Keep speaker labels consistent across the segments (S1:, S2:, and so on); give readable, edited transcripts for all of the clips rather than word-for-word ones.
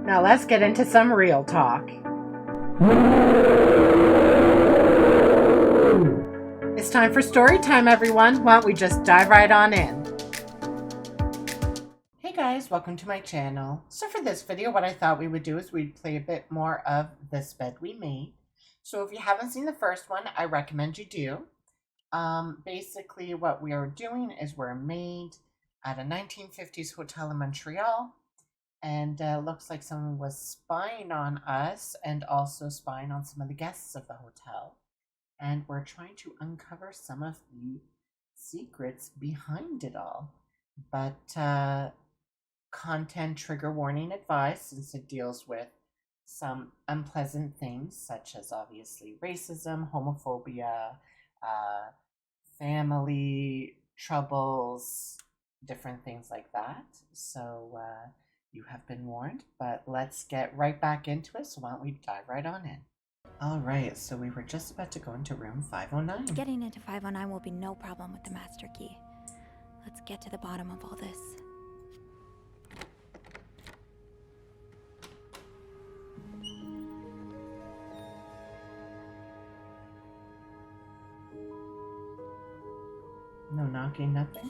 S1: Now let's get into some real talk. It's time for story time, everyone. Why don't we just dive right on in? Hey guys, welcome to my channel. So for this video, what I thought we would do is we'd play a bit more of This Bed We Made. So if you haven't seen the first one, I recommend you do. Basically what we are doing is we're made at a 1950s hotel in Montreal. And looks like someone was spying on us and also spying on some of the guests of the hotel. And we're trying to uncover some of the secrets behind it all. But content trigger warning advice, since it deals with some unpleasant things such as obviously racism, homophobia, family troubles, different things like that. So you have been warned, but let's get right back into it. So why don't we dive right on in? All right, so we were just about to go into room 509.
S2: Getting into 509 will be no problem with the master key. Let's get to the bottom of all this.
S1: No knocking, nothing?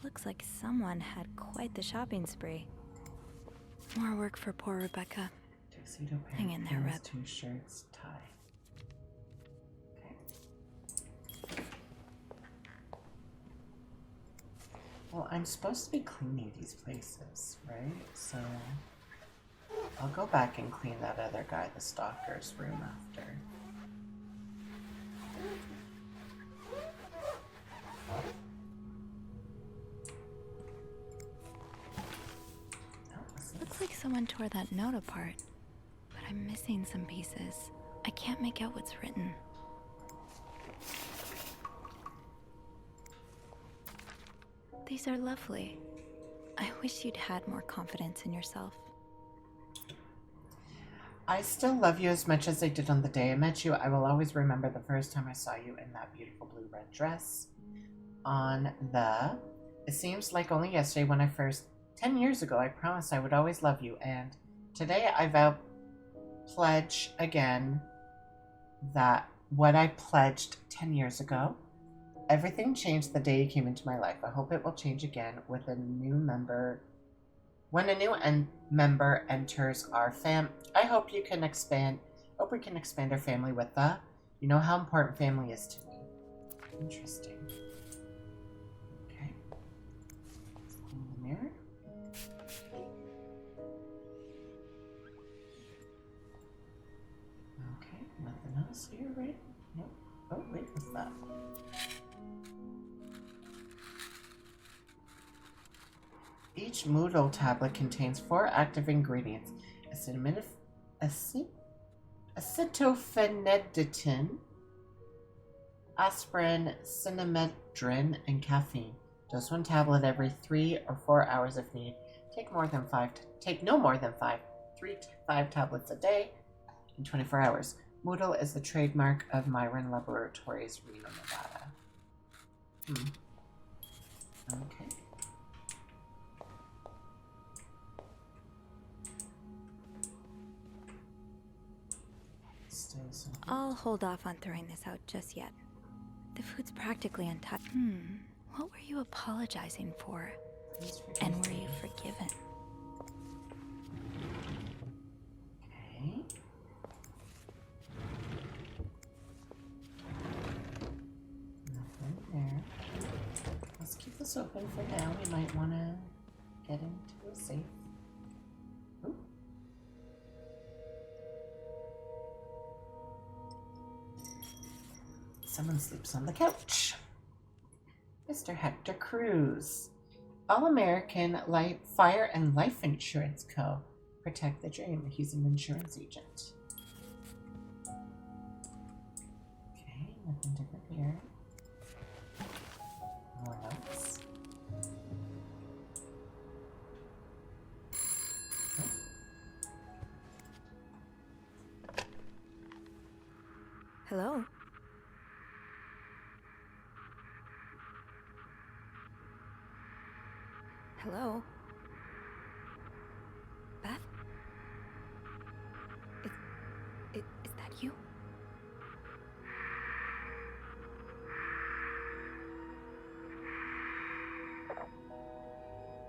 S2: Looks like someone had quite the shopping spree. More work for poor Rebecca.
S1: Tuxedo
S2: Hang in there, Reb.
S1: 2 shirts, tie. Okay. Well, I'm supposed to be cleaning these places, right? So I'll go back and clean that other guy, the stalker's room, after.
S2: Looks like someone tore that note apart, but I'm missing some pieces. I can't make out what's written. These are lovely. I wish you'd had more confidence in yourself.
S1: I still love you as much as I did on the day I met you. I will always remember the first time I saw you in that beautiful blue-red dress on the... It seems like only yesterday when I first... 10 years ago, I promised I would always love you, and today I vow pledge again that what I pledged 10 years ago, everything changed the day you came into my life. I hope it will change again with a new member. When a new member enters our I hope you can expand. Hope we can expand our family with that. You know how important family is to me. Interesting. Okay. Let's clean the mirror. Okay, nothing else here, right? Nope. Oh, wait, what's that? Each Moodle tablet contains 4 active ingredients: acetopheneditin, aspirin, cinnamedrin, and caffeine. Dose 1 tablet every 3 or 4 hours if needed. Take no more than 3 to 5 tablets a day in 24 hours. Moodle is the trademark of Myron Laboratories, Reno, Nevada. Okay.
S2: I'll hold off on throwing this out just yet. The food's practically untouched. What were you apologizing for? And were you forgiven?
S1: Okay. Nothing there. Let's keep this open for now. We might want to get into a safe. Ooh. Someone sleeps on the couch. Mr. Hector Cruz. All-American Fire and Life Insurance Co. Protect the dream. He's an insurance agent. Okay, nothing different here. More notes. Oh.
S2: Hello? Hello?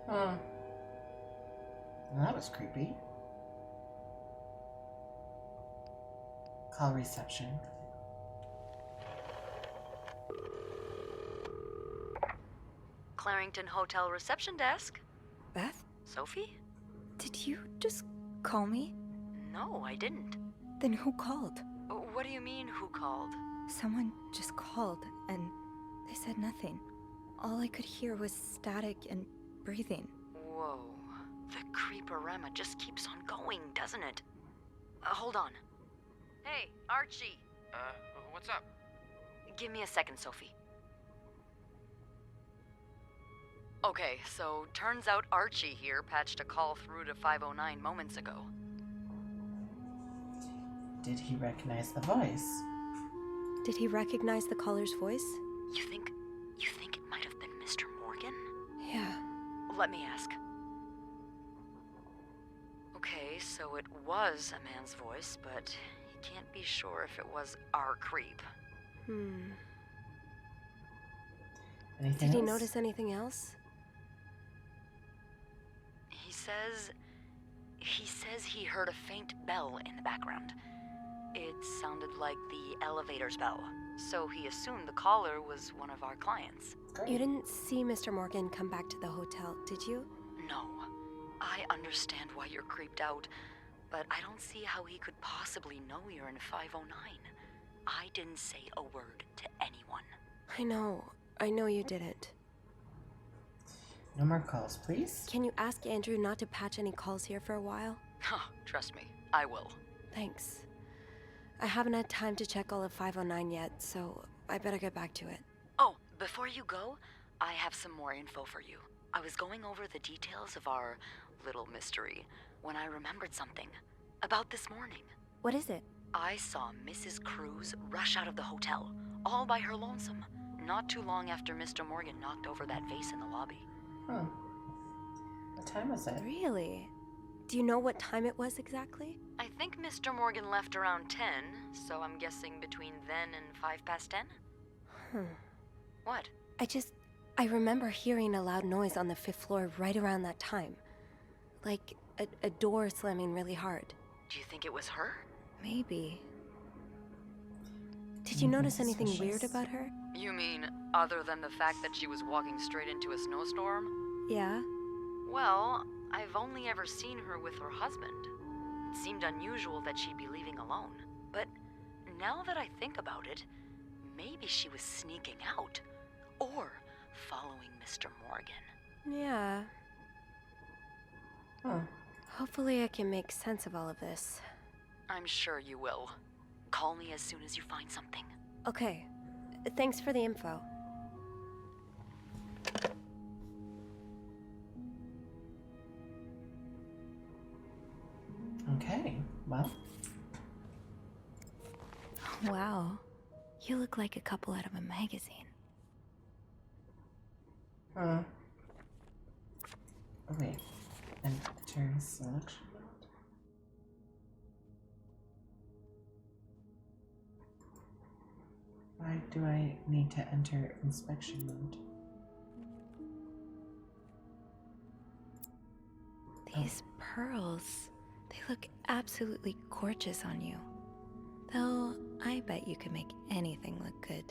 S1: Hmm. Well, that was creepy. Call reception.
S3: Clarington Hotel reception desk.
S2: Beth,
S3: Sophie?
S2: did you just call me?
S3: No, I didn't.
S2: Then who called?
S3: What do you mean, who called?
S2: Someone just called, and they said nothing. All I could hear was static and breathing.
S3: Whoa. The creeporama just keeps on going, doesn't it? Hold on. Hey, Archie.
S4: What's up?
S3: Give me a second, Sophie. Okay, so turns out Archie here patched a call through to 509 moments ago.
S1: Did he recognize the voice?
S5: Did he recognize the caller's voice?
S3: You think it might have been Mr. Morgan?
S5: Yeah.
S3: Let me ask. Okay, so it was a man's voice, but he can't be sure if it was our creep.
S1: Anything
S5: Did he
S1: else?
S5: notice anything else?
S3: He says he heard a faint bell in the background. It sounded like the elevator's bell, so he assumed the caller was one of our clients.
S1: Great.
S5: You didn't see Mr. Morgan come back to the hotel, did you?
S3: No, I understand why you're creeped out, but I don't see how he could possibly know you're in 509. I didn't say a word to anyone.
S5: I know you didn't.
S1: No more calls, please.
S5: Can you ask Andrew not to patch any calls here for a while?
S3: Trust me, I will.
S5: Thanks. I haven't had time to check all of 509 yet, so I better get back to it.
S3: Oh, before you go, I have some more info for you. I was going over the details of our little mystery when I remembered something about this morning.
S5: What is it?
S3: I saw Mrs. Cruz rush out of the hotel, all by her lonesome, not too long after Mr. Morgan knocked over that vase in the lobby.
S1: What time was it?
S5: Really? Do you know what time it was exactly?
S3: I think Mr. Morgan left around 10, so I'm guessing between then and 5 past 10? What?
S5: I remember hearing a loud noise on the 5th floor right around that time. Like a door slamming really hard.
S3: Do you think it was her?
S5: Maybe. Did you notice anything weird
S1: Suspicious.
S5: about her?
S3: You mean, other than the fact that she was walking straight into a snowstorm?
S5: Yeah?
S3: Well, I've only ever seen her with her husband. It seemed unusual that she'd be leaving alone. But now that I think about it, maybe she was sneaking out. Or following Mr. Morgan.
S5: Yeah. Hopefully I can make sense of all of this.
S3: I'm sure you will. Call me as soon as you find something.
S5: Okay. Thanks for the info.
S1: Okay, well,
S2: Wow. You look like a couple out of a magazine.
S1: oh wait, enter selection mode. Why do I need to enter inspection mode?
S2: These pearls, they look absolutely gorgeous on you. Though, I bet you could make anything look good.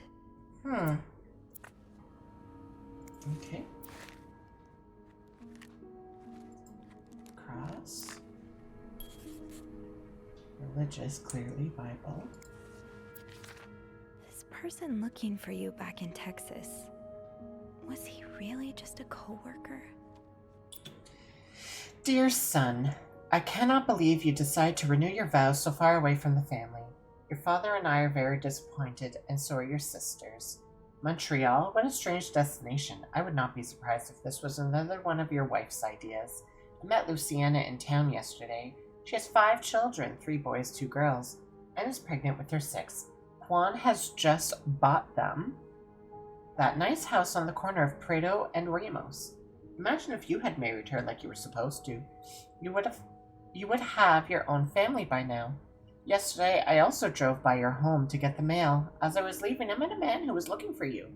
S1: Okay. Cross. Religious, clearly Bible.
S2: This person looking for you back in Texas, was he really just a coworker?
S1: Dear son, I cannot believe you decide to renew your vows so far away from the family. Your father and I are very disappointed, and so are your sisters. Montreal? What a strange destination. I would not be surprised if this was another one of your wife's ideas. I met Luciana in town yesterday. She has 5 children, 3 boys, 2 girls, and is pregnant with her 6th. Juan has just bought them that nice house on the corner of Prado and Ramos. Imagine if you had married her like you were supposed to. You would have your own family by now. Yesterday, I also drove by your home to get the mail. As I was leaving, I met a man who was looking for you.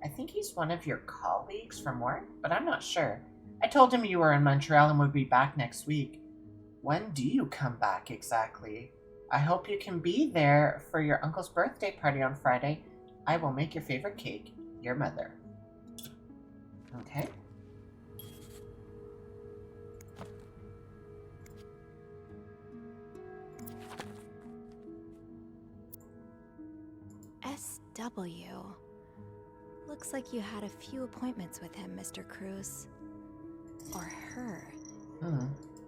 S1: I think he's one of your colleagues from work, but I'm not sure. I told him you were in Montreal and would be back next week. When do you come back exactly? I hope you can be there for your uncle's birthday party on Friday. I will make your favorite cake. Your mother. Okay.
S2: SW. Looks like you had a few appointments with him, Mr. Cruz. Or her.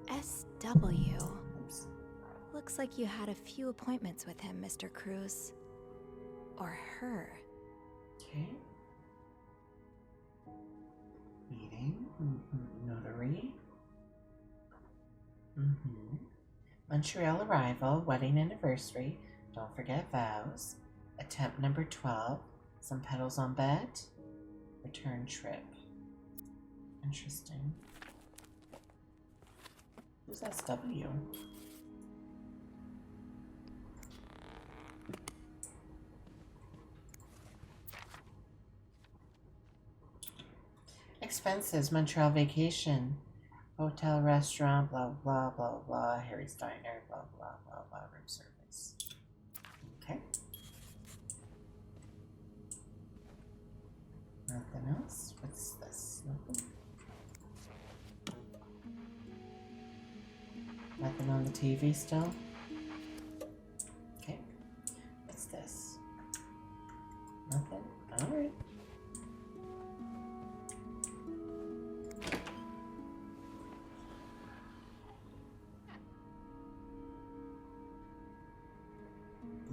S2: SW.
S1: Oops.
S2: Looks like you had a few appointments with him, Mr. Cruz. Or her.
S1: Okay. Meeting. Notary. Montreal arrival. Wedding anniversary. Don't forget vows. Attempt number 12. Some petals on bed. Return trip. Interesting. Who's SW? Expenses, Montreal vacation, hotel, restaurant, blah, blah, blah, blah, Harry's Diner, blah, blah, blah, blah, room service. Okay. Nothing else? What's this? Nothing? Nothing on the TV still? Okay. What's this? Nothing? Alright.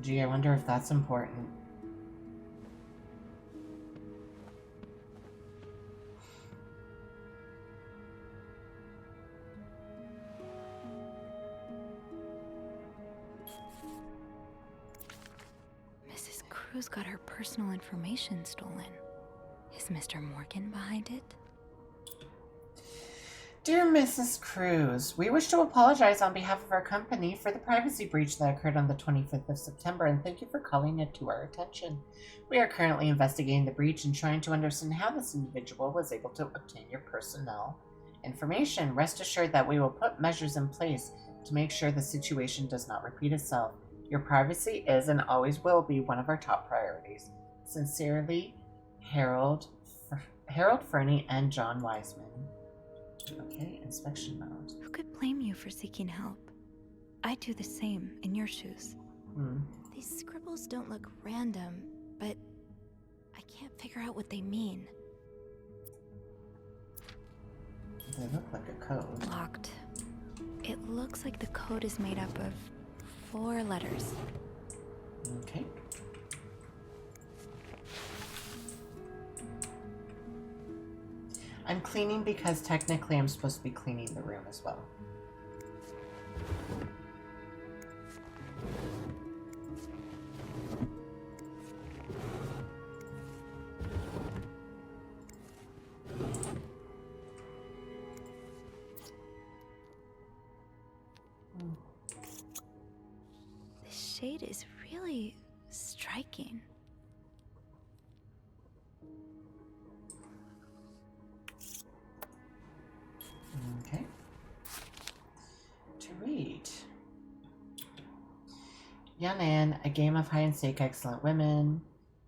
S1: Gee, I wonder if that's important.
S2: Mrs. Cruz got her personal information stolen. Is Mr. Morgan behind it?
S1: Dear Mrs. Cruz, we wish to apologize on behalf of our company for the privacy breach that occurred on the 25th of September, and thank you for calling it to our attention. We are currently investigating the breach and trying to understand how this individual was able to obtain your personnel information. Rest assured that we will put measures in place to make sure the situation does not repeat itself. Your privacy is and always will be one of our top priorities. Sincerely, Harold Fernie and John Wiseman. Okay, inspection mode.
S2: Who could blame you for seeking help? I'd do the same in your shoes. These scribbles don't look random, but I can't figure out what they mean.
S1: They look like a code.
S2: Locked. It looks like the code is made up of 4 letters.
S1: Okay. I'm cleaning because technically I'm supposed to be cleaning the room as well.
S2: This shade is really striking.
S1: Okay. To read. Young Anne, a game of hide and seek, excellent women,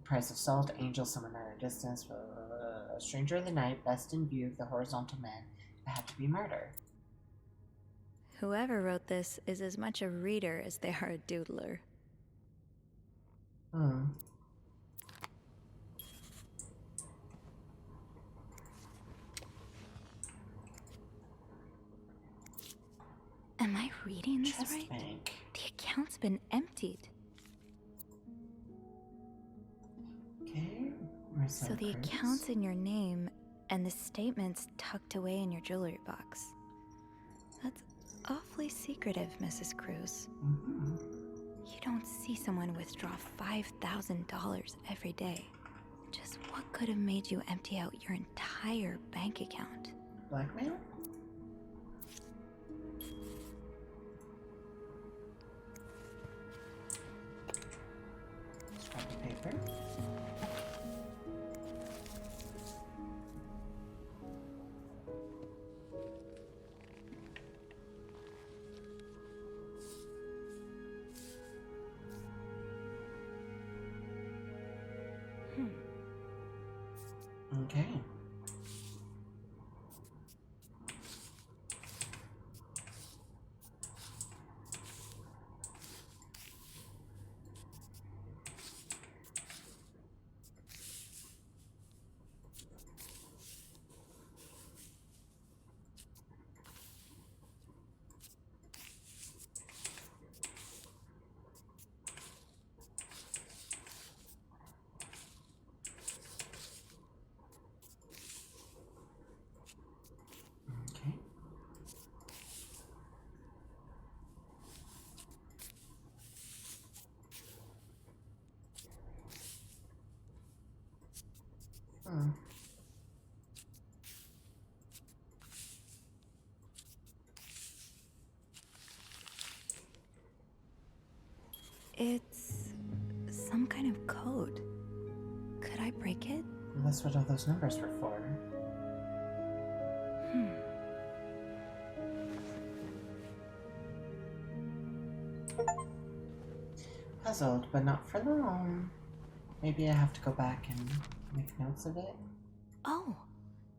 S1: price of salt, angel, someone at a distance, a stranger in the night, best in view, the horizontal man, it had to be murder.
S2: Whoever wrote this is as much a reader as they are a doodler. Am I reading this
S1: Trust
S2: right?
S1: bank.
S2: The account's been emptied.
S1: Okay.
S2: So the account's in your name, and the statement's tucked away in your jewelry box. That's awfully secretive, Mrs. Cruz. You don't see someone withdraw $5,000 every day. Just what could have made you empty out your entire bank account?
S1: Blackmail? Scrap of paper. Okay. Okay. Hmm.
S2: It's some kind of code. Could I break it?
S1: Well, that's what all those numbers were for. Puzzled, but not for long. Maybe I have to go back and make notes of it.
S2: Oh,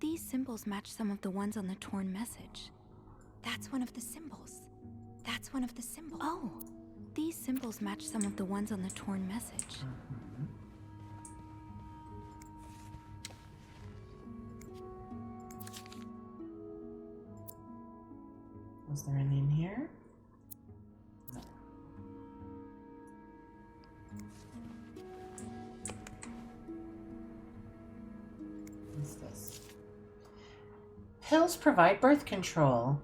S2: these symbols match some of the ones on the torn message. That's one of the symbols. That's one of the symbols. Oh, these symbols match some of the ones on the torn message.
S1: Mm-hmm. Was there any in here? No. What's this? Pills provide birth control.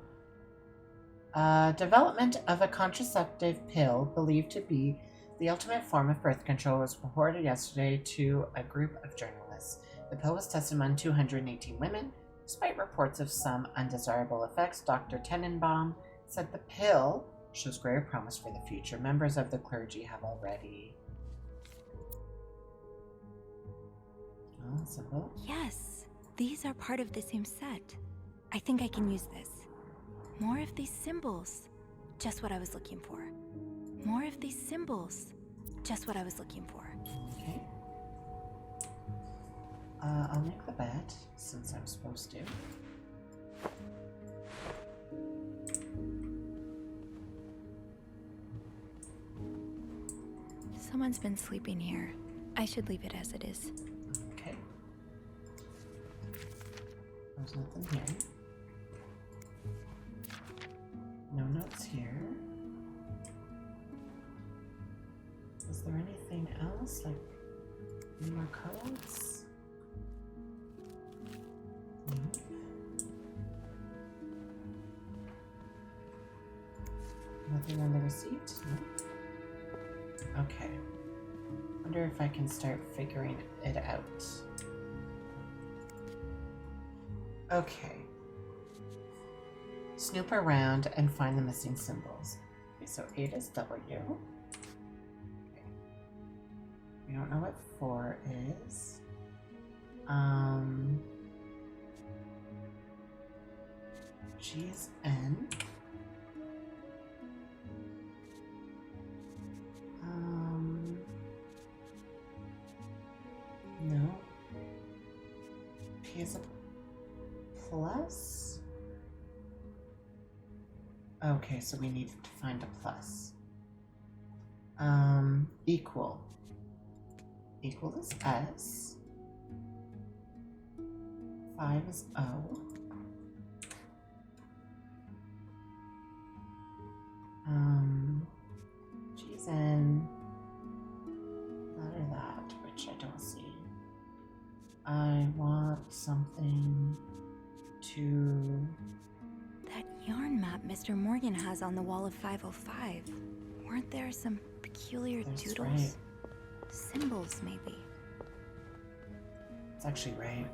S1: Development of a contraceptive pill believed to be the ultimate form of birth control was reported yesterday to a group of journalists. The pill was tested among 218 women. Despite reports of some undesirable effects, Dr. Tenenbaum said the pill shows greater promise for the future. Members of the clergy have already... Oh, symbol?
S2: Yes, these are part of the same set. I think I can use this. More of these symbols. Just what I was looking for. More of these symbols. Just what I was looking for.
S1: Okay. I'll make the bet, since I'm supposed to.
S2: Someone's been sleeping here. I should leave it as it is.
S1: Okay. There's nothing here. No notes here. Is there anything else? Like, any more codes? Nope. Nothing on the receipt? Nope. Okay. Wonder if I can start figuring it out. Okay. Snoop around and find the missing symbols. Okay, so 8 is W. Okay. We don't know what 4 is. G is N. No. P is a plus. Okay, so we need to find a plus. Equal. Equal is S. 5 is O. G is N. That or that, which I don't see. I want something to...
S2: That yarn map Mr. Morgan has on the wall of 505. Weren't there some peculiar
S1: That's
S2: doodles?
S1: right.
S2: Symbols, maybe.
S1: It's actually right.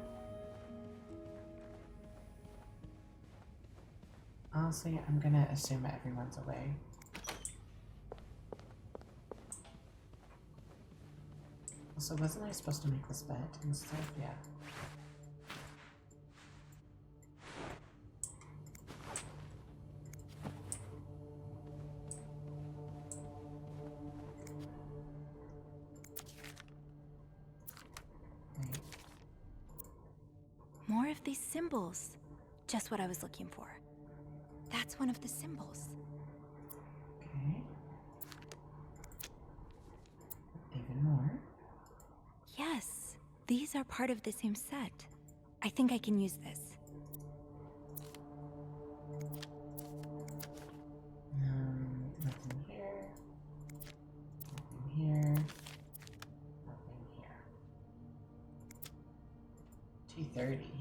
S1: Honestly, I'm gonna assume everyone's away. Also, wasn't I supposed to make this bet instead? Yeah. Wait.
S2: these symbols. Just what I was looking for. That's one of the symbols.
S1: Okay. Even more.
S2: Yes, these are part of the same set. I think I can use this.
S1: Nothing here. Nothing here. Nothing here. 230.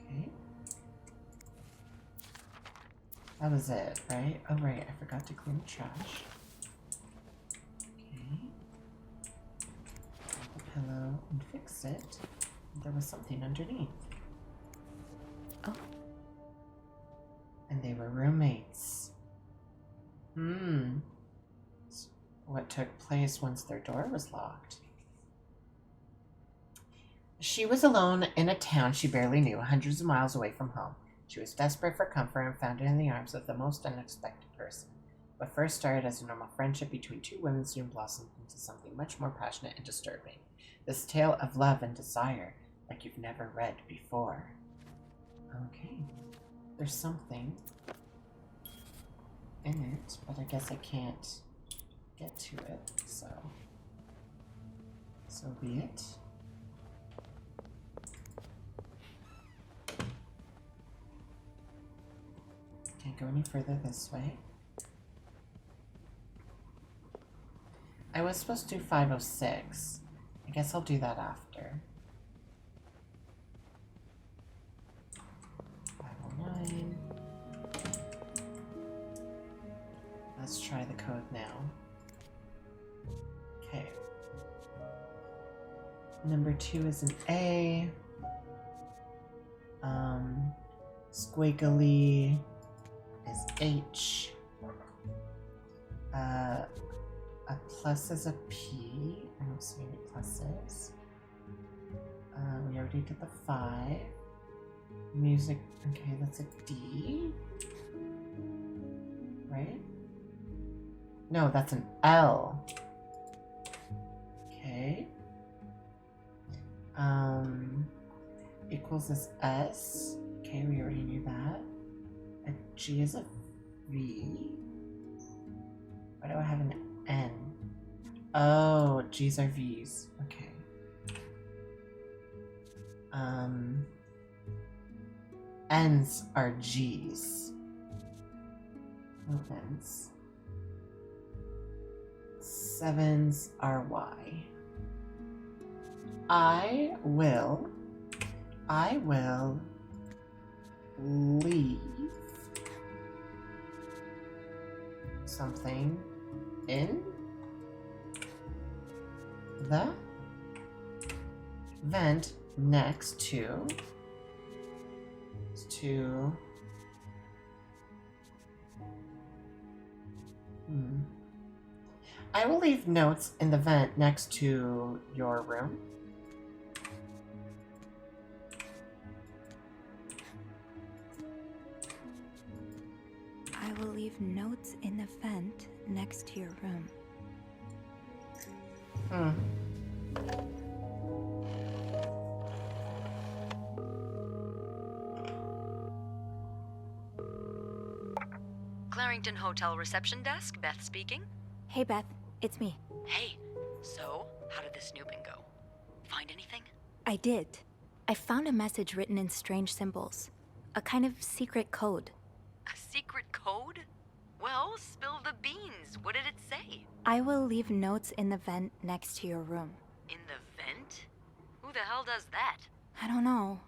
S1: Okay. That was it, right? Oh, right. I forgot to clean the trash. Okay. Grab the pillow and fix it. There was something underneath.
S2: Oh.
S1: And they were roommates. What took place once their door was locked? She was alone in a town she barely knew, hundreds of miles away from home. She was desperate for comfort and found it in the arms of the most unexpected person. What first started as a normal friendship between two women soon blossomed into something much more passionate and disturbing. This tale of love and desire, like you've never read before. Okay. There's something in it, but I guess I can't get to it, so be it. Can't go any further this way. I was supposed to do 506. I guess I'll do that after. 509. Let's try the code now. Okay. Number 2 is an A. Squiggly is H. A plus is a P. I don't see any pluses. We already did the 5. Music, okay, that's a D. Right? No, that's an L. Okay. Equals is S. Okay, we already knew that. A G is a V. Why do I have an N? Oh, G's are V's. Okay. N's are G's. No N's. 7's are Y. I will leave something in the vent next to I will leave notes in the vent next to your room.
S2: I will leave notes in the vent next to your room.
S3: Clarington Hotel reception desk, Beth speaking.
S2: Hey, Beth. It's me.
S3: Hey, so how did the snooping go? Find anything?
S2: I did. I found a message written in strange symbols. A kind of secret code.
S3: A secret code? Well, spill the beans. What did it say?
S2: I will leave notes in the vent next to your room.
S3: In the vent? Who the hell does that?
S2: I don't know,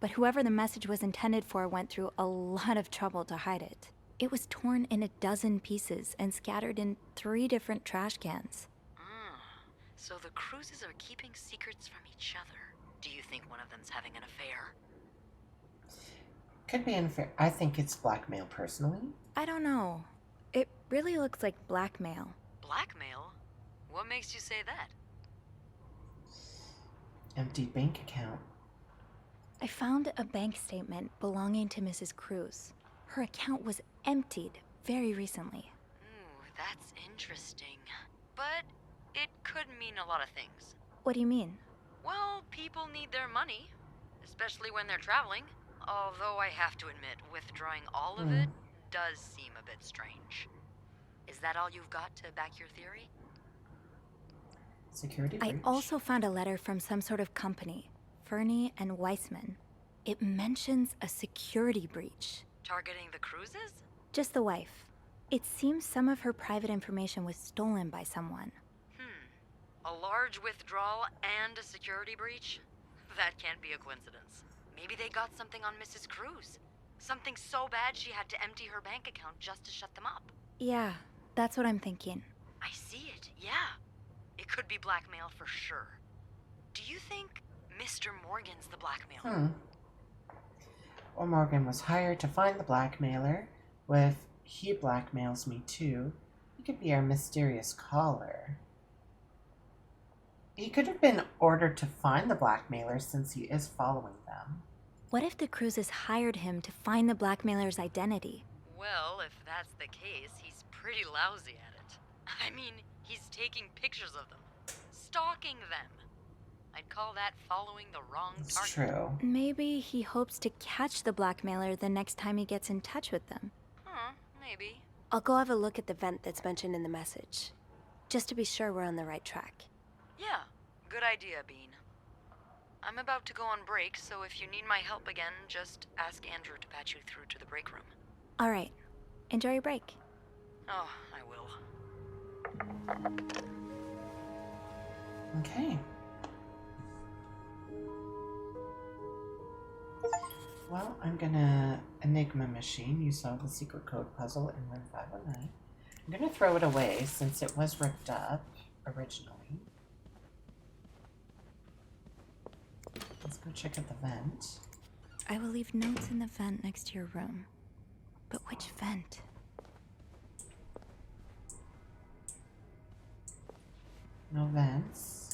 S2: but whoever the message was intended for went through a lot of trouble to hide it. It was torn in a dozen pieces and scattered in 3 different trash cans.
S3: So the Cruises are keeping secrets from each other. Do you think one of them's having an affair?
S1: Could be unfair. I think it's blackmail, personally.
S2: I don't know. It really looks like blackmail.
S3: Blackmail? What makes you say that?
S1: Empty bank account.
S2: I found a bank statement belonging to Mrs. Cruz. Her account was emptied very recently.
S3: Ooh, that's interesting. But it could mean a lot of things.
S2: What do you mean?
S3: Well, people need their money. especially when they're traveling. Although I have to admit, withdrawing all of it does seem a bit strange. Is that all you've got to back your theory?
S1: Security
S2: I
S1: breach.
S2: also found a letter from some sort of company, Fernie and Weissman. It mentions a security breach.
S3: Targeting the cruises?
S2: Just the wife. It seems some of her private information was stolen by someone.
S3: A large withdrawal and a security breach? That can't be a coincidence. Maybe they got something on Mrs. Cruz. Something so bad she had to empty her bank account just to shut them up.
S2: Yeah, that's what I'm thinking.
S3: I see it, yeah. It could be blackmail for sure. Do you think Mr. Morgan's the blackmailer?
S1: Or Morgan was hired to find the blackmailer. With he blackmails me too, he could be our mysterious caller. He could have been ordered to find the blackmailer since he is following them.
S2: What if the Cruzes hired him to find the blackmailer's identity?
S3: Well, if that's the case, he's pretty lousy at it. I mean, he's taking pictures of them, stalking them. I'd call that following the wrong target.
S1: It's true.
S2: Maybe he hopes to catch the blackmailer the next time he gets in touch with them.
S3: Maybe.
S5: I'll go have a look at the vent that's mentioned in the message, just to be sure we're on the right track.
S3: Yeah, good idea, Bean. I'm about to go on break, so if you need my help again, just ask Andrew to patch you through to the break room.
S2: All right. Enjoy your break.
S3: Oh, I will.
S1: Okay. Well, I'm gonna Enigma machine. You saw the secret code puzzle in room 509. I'm gonna throw it away since it was ripped up originally. Let's go check out the vent.
S2: I will leave notes in the vent next to your room. But which vent?
S1: No vents.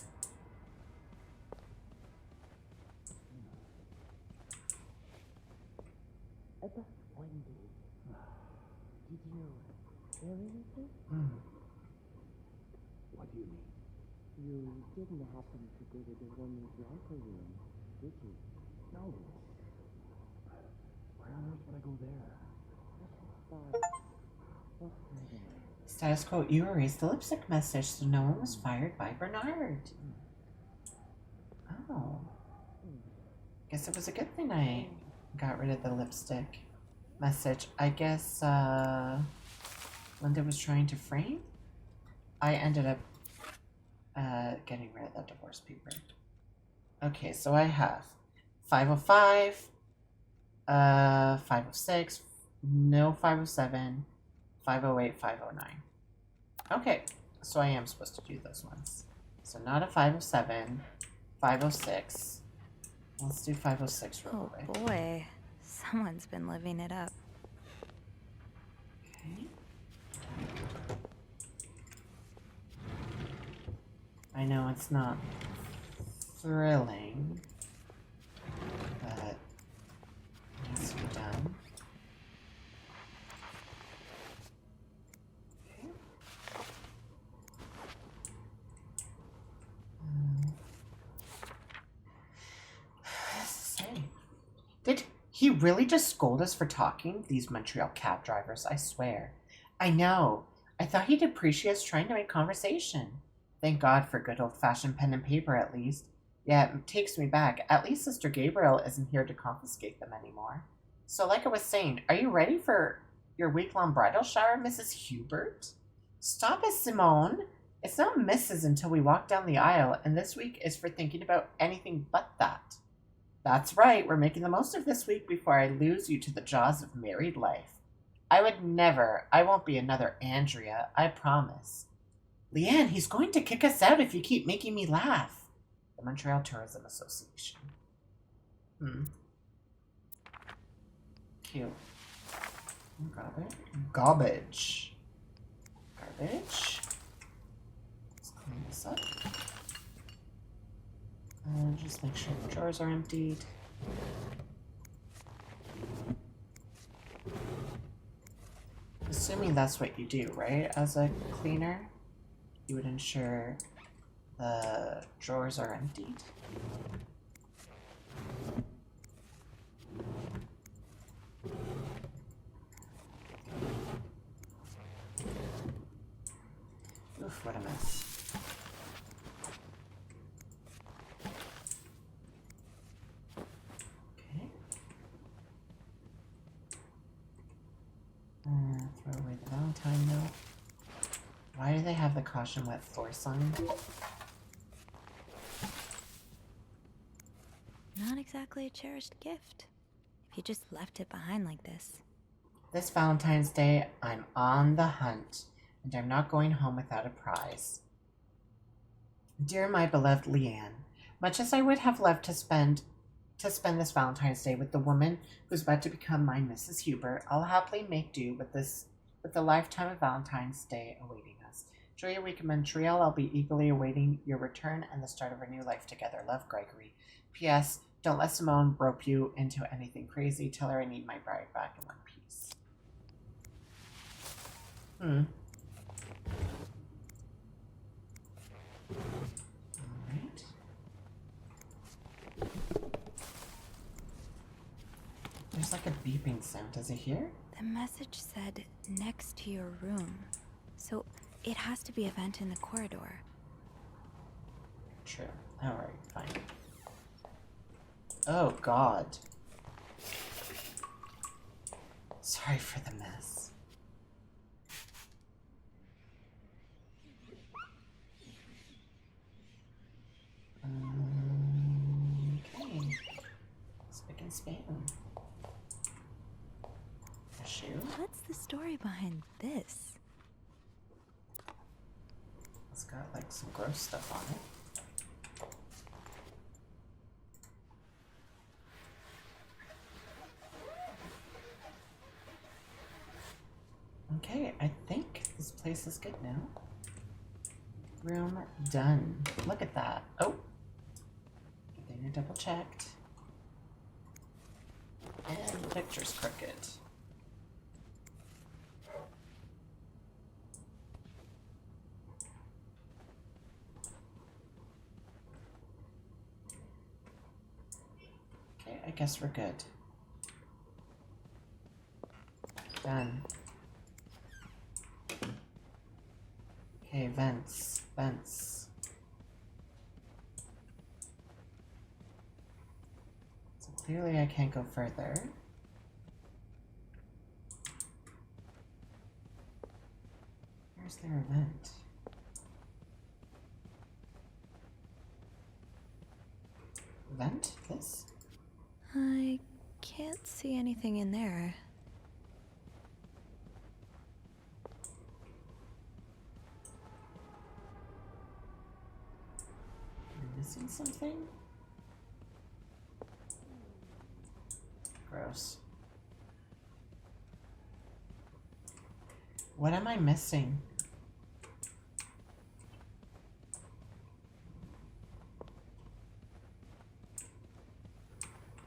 S4: Wendy, did you hear anything?
S6: What do you mean?
S4: You didn't happen to go to the woman's locker room, did you?
S6: No. Why on earth would I go there?
S4: Oh, never mind.
S1: Status quo, you erased the lipstick message, so no one was fired by Bernard. Oh. Guess it was a good thing I got rid of the lipstick message. I guess Linda was trying to frame. I ended up getting rid of that divorce paper. Okay, so I have 505, 506, no 507, 508, 509. Okay, so I am supposed to do those ones. So not a 507, 506. Let's do 506 real quick.
S2: Oh boy, someone's been living it up.
S1: Okay. I know it's not thrilling, but it needs to be done. Okay. What does it say? Did he really just scold us for talking? These Montreal cab drivers, I swear. I know. I thought he'd appreciate us trying to make conversation. Thank God for good old-fashioned pen and paper, at least. Yeah, it takes me back. At least Sister Gabriel isn't here to confiscate them anymore. So like I was saying, are you ready for your week-long bridal shower, Mrs. Hubert? Stop it, Simone. It's not Mrs. until we walk down the aisle, and this week is for thinking about anything but that. That's right, we're making the most of this week before I lose you to the jaws of married life. I won't be another Andrea, I promise. Leanne, he's going to kick us out if you keep making me laugh. The Montreal Tourism Association. Cute. Garbage. Garbage. Let's clean this up. And just make sure the drawers are emptied. Assuming that's what you do, right? As a cleaner, you would ensure the drawers are emptied. what a mess. Okay. Throw away the Valentine note. Why do they have the caution wet floor sign?
S2: Not exactly a cherished gift. If you just left it behind like this.
S1: This Valentine's Day, I'm on the hunt, and I'm not going home without a prize. Dear my beloved Leanne, much as I would have loved to spend this Valentine's Day with the woman who's about to become my Mrs. Huber, I'll happily make do with the lifetime of Valentine's Day awaiting us. Enjoy your week in Montreal. I'll be eagerly awaiting your return and the start of our new life together. Love, Gregory. P.S. Don't let Simone rope you into anything crazy. Tell her I need my bride back in one piece. Alright. There's like a beeping sound. Is it here?
S2: The message said next to your room. So it has to be a vent in the corridor.
S1: True. Alright, fine. Oh, God. Sorry for the mess. Okay. Spick and span. A shoe?
S2: What's the story behind this?
S1: It's got like some gross stuff on it. Okay, I think this place is good now. Room done. Look at that. Oh. Container double checked. And the picture's crooked. Okay, I guess we're good. Done. Okay, vents. Vents. So clearly I can't go further. Where's their vent? Vent? This?
S2: I can't see anything in there.
S1: Missing something? Gross. What am I missing?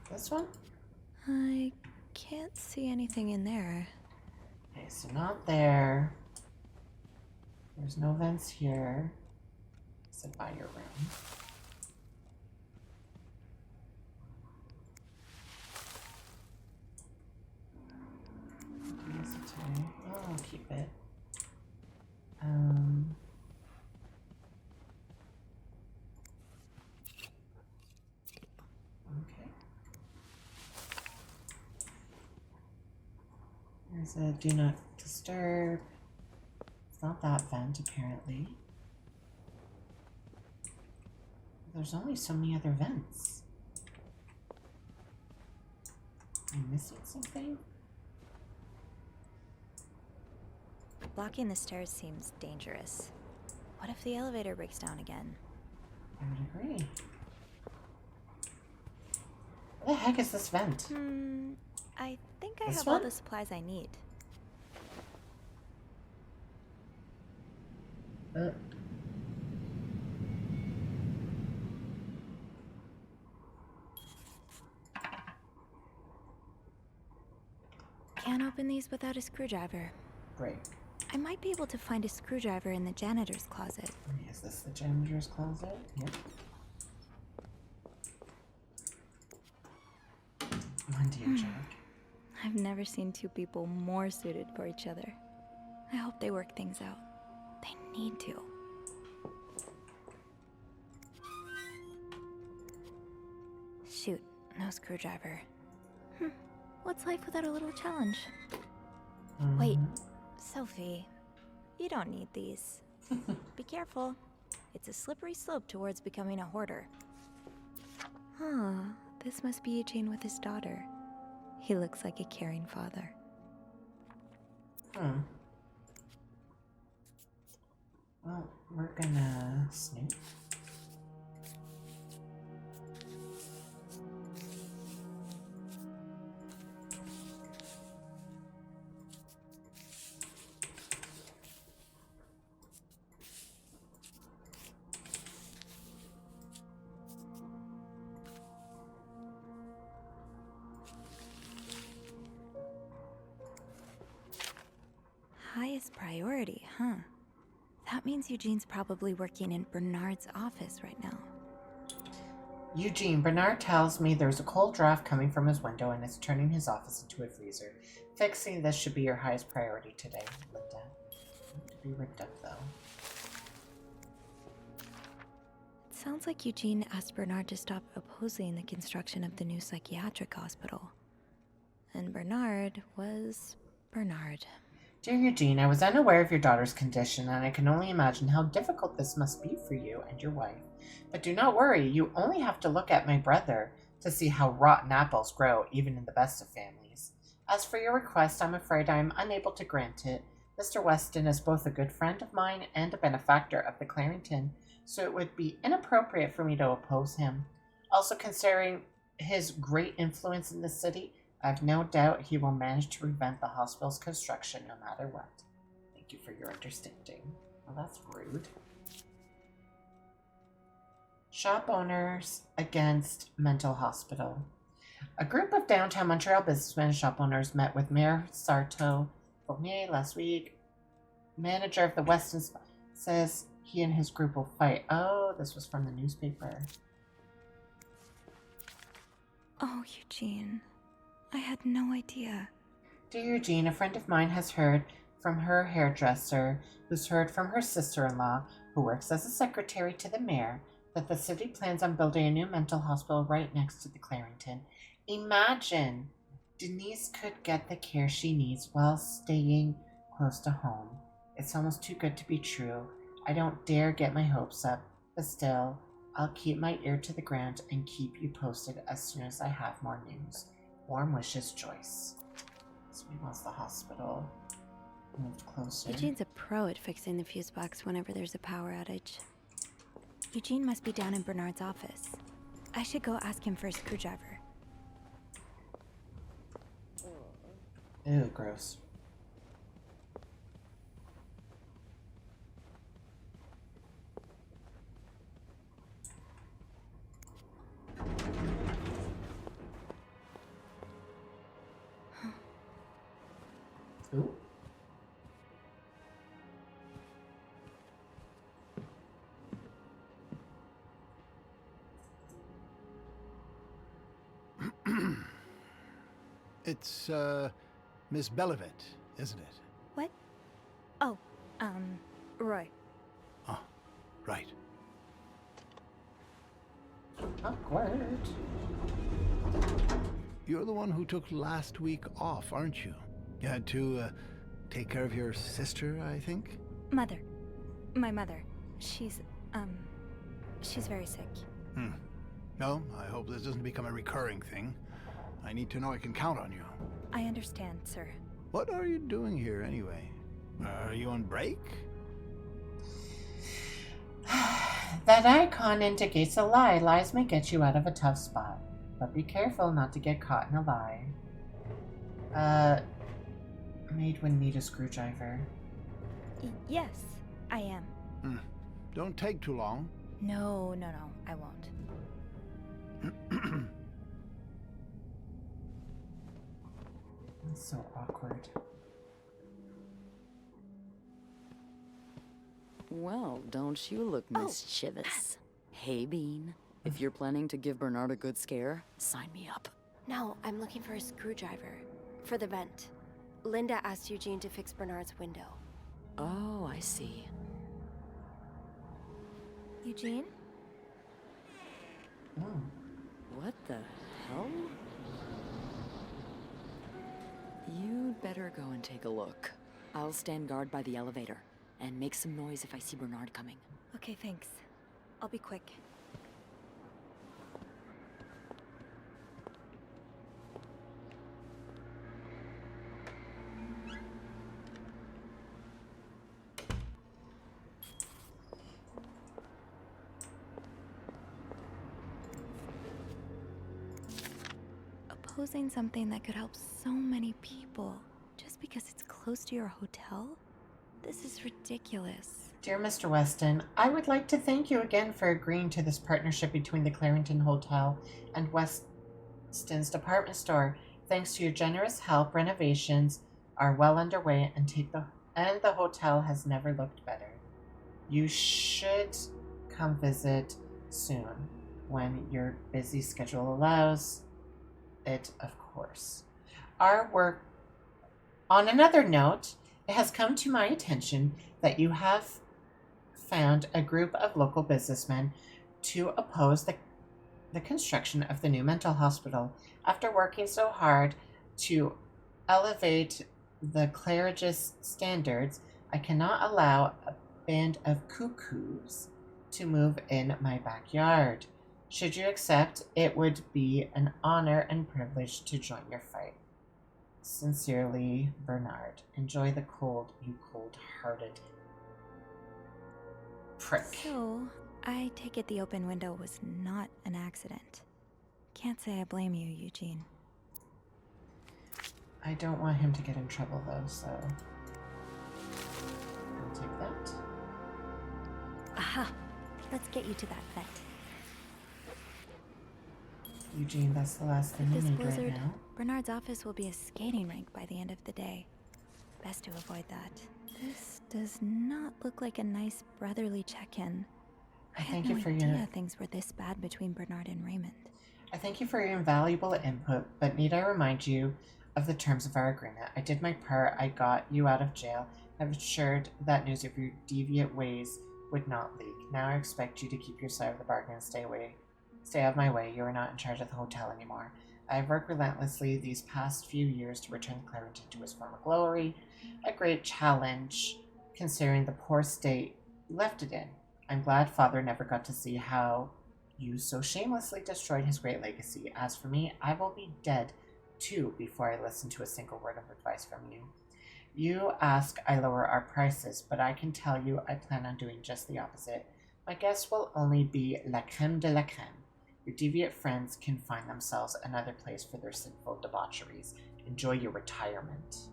S1: This one?
S2: I can't see anything in there.
S1: Okay, so not there. There's no vents here. Except by your room. Oh, I'll keep it. Okay. There's a do not disturb. It's not that vent, apparently. There's only so many other vents. Am I missing something?
S2: Blocking the stairs seems dangerous. What if the elevator breaks down again?
S1: I would agree. Where the heck is this vent?
S2: I think I
S1: This
S2: have
S1: one?
S2: all the supplies I need. Can't open these without a screwdriver.
S1: Break.
S2: I might be able to find a screwdriver in the janitor's closet.
S1: Is this the janitor's closet? Yep. One dear Jack.
S2: I've never seen two people more suited for each other. I hope they work things out. They need to. No screwdriver. What's life without a little challenge?
S1: Mhm.
S2: Wait, Sophie, you don't need these. Be careful. It's a slippery slope towards becoming a hoarder. Huh, this must be Eugene with his daughter. He looks like a caring father.
S1: Well, we're gonna snoop.
S2: Highest priority, huh? That means Eugene's probably working in Bernard's office right now.
S1: Eugene, Bernard tells me there's a cold draft coming from his window and it's turning his office into a freezer. Fixing this should be your highest priority today, Linda. Need to be ripped up, though.
S2: It sounds like Eugene asked Bernard to stop opposing the construction of the new psychiatric hospital. And Bernard was Bernard.
S1: Dear Eugene, I was unaware of your daughter's condition, and I can only imagine how difficult this must be for you and your wife. But do not worry, you only have to look at my brother to see how rotten apples grow, even in the best of families. As for your request, I'm afraid I am unable to grant it. Mr. Weston is both a good friend of mine and a benefactor of the Clarington, so it would be inappropriate for me to oppose him. Also, considering his great influence in the city, I have no doubt he will manage to prevent the hospital's construction no matter what. Thank you for your understanding. Well, that's rude. Shop owners against mental hospital. A group of downtown Montreal businessmen and shop owners met with Mayor Sarto Fournier last week. Manager of the Weston says he and his group will fight. Oh, this was from the newspaper.
S2: Oh, Eugene. I had no idea.
S1: Dear Eugene, a friend of mine has heard from her hairdresser, who's heard from her sister-in-law, who works as a secretary to the mayor, that the city plans on building a new mental hospital right next to the Clarington. Imagine! Denise could get the care she needs while staying close to home. It's almost too good to be true. I don't dare get my hopes up, but still, I'll keep my ear to the ground and keep you posted as soon as I have more news. Warm wishes, Joyce. So he wants the hospital moved closer.
S2: Eugene's a pro at fixing the fuse box whenever there's a power outage. Eugene must be down in Bernard's office. I should go ask him for a screwdriver.
S1: Ew, gross. Ooh.
S6: It's, Miss Belivet, isn't it?
S2: What? Oh, Roy.
S6: Oh, right.
S1: Awkward.
S6: You're the one who took last week off, aren't you? You had to, take care of your sister, I think?
S2: Mother. My mother. She's very sick.
S6: No, I hope this doesn't become a recurring thing. I need to know I can count on you.
S2: I understand, sir.
S6: What are you doing here, anyway? Are you on break?
S1: That icon indicates a lie. Lies may get you out of a tough spot. But be careful not to get caught in a lie. Maid would need a screwdriver.
S2: Yes, I am.
S6: Don't take too long.
S2: No, I won't.
S1: It's so awkward.
S3: Well, don't you look mischievous. Hey, Bean. If you're planning to give Bernard a good scare, sign me up.
S5: No, I'm looking for a screwdriver. For the vent. Linda asked Eugene to fix Bernard's window.
S3: Oh, I see.
S2: Eugene?
S1: Oh.
S3: What the hotel? You'd better go and take a look. I'll stand guard by the elevator and make some noise if I see Bernard coming.
S2: Okay, thanks. I'll be quick. Opposing something that could help so many people just because it's close to your hotel? This is ridiculous.
S1: Dear Mr. Weston, I would like to thank you again for agreeing to this partnership between the Clarington Hotel and Weston's department store. Thanks to your generous help, renovations are well underway and the hotel has never looked better. You should come visit soon when your busy schedule allows it, of course. Our work. On another note, it has come to my attention that you have found a group of local businessmen to oppose the construction of the new mental hospital. After working so hard to elevate the Claridge's standards, I cannot allow a band of cuckoos to move in my backyard. Should you accept, it would be an honor and privilege to join your fight. Sincerely, Bernard. Enjoy the cold, you cold-hearted prick.
S2: So, I take it the open window was not an accident. Can't say I blame you, Eugene.
S1: I don't want him to get in trouble, though, so I'll take that.
S2: Aha! Let's get you to that vet.
S1: Eugene, that's the last thing you
S2: This
S1: need
S2: blizzard,
S1: right now.
S2: Bernard's office will be a skating rink by the end of the day. Best to avoid that. This does not look like a nice brotherly check-in. I had
S1: thank
S2: no
S1: you for
S2: idea
S1: your-
S2: things were this bad between Bernard and Raymond.
S1: I thank you for your invaluable input, but need I remind you of the terms of our agreement? I did my part. I got you out of jail. I've assured that news of your deviant ways would not leak. Now I expect you to keep your side of the bargain and stay out of my way. You are not in charge of the hotel anymore. I have worked relentlessly these past few years to return Clarington to its former glory. A great challenge, considering the poor state you left it in. I'm glad Father never got to see how you so shamelessly destroyed his great legacy. As for me, I will be dead, too, before I listen to a single word of advice from you. You ask I lower our prices, but I can tell you I plan on doing just the opposite. My guests will only be la creme de la creme. Your deviant friends can find themselves another place for their sinful debaucheries. Enjoy your retirement.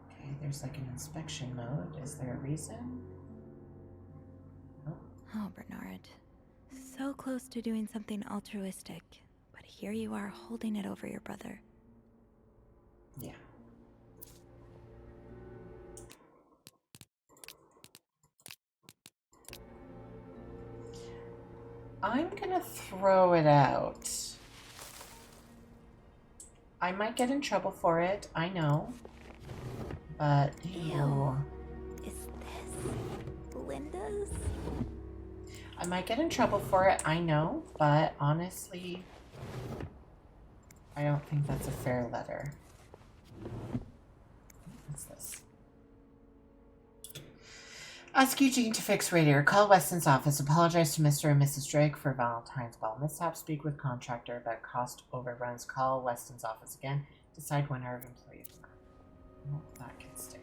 S1: Okay, there's like an inspection mode. Is there a reason? Nope.
S2: Oh, Bernard. So close to doing something altruistic, but here you are holding it over your brother.
S1: Yeah. I'm gonna throw it out. I might get in trouble for it, I know. But, ew.
S2: Is this Linda's?
S1: I might get in trouble for it, I know, but honestly, I don't think that's a fair letter. What's this? Ask Eugene to fix radiator. Call Weston's office. Apologize to Mr. and Mrs. Drake for Valentine's Ball mishap. Speak with contractor about cost overruns. Call Weston's office again. Decide winner of employee. Well, that can stay.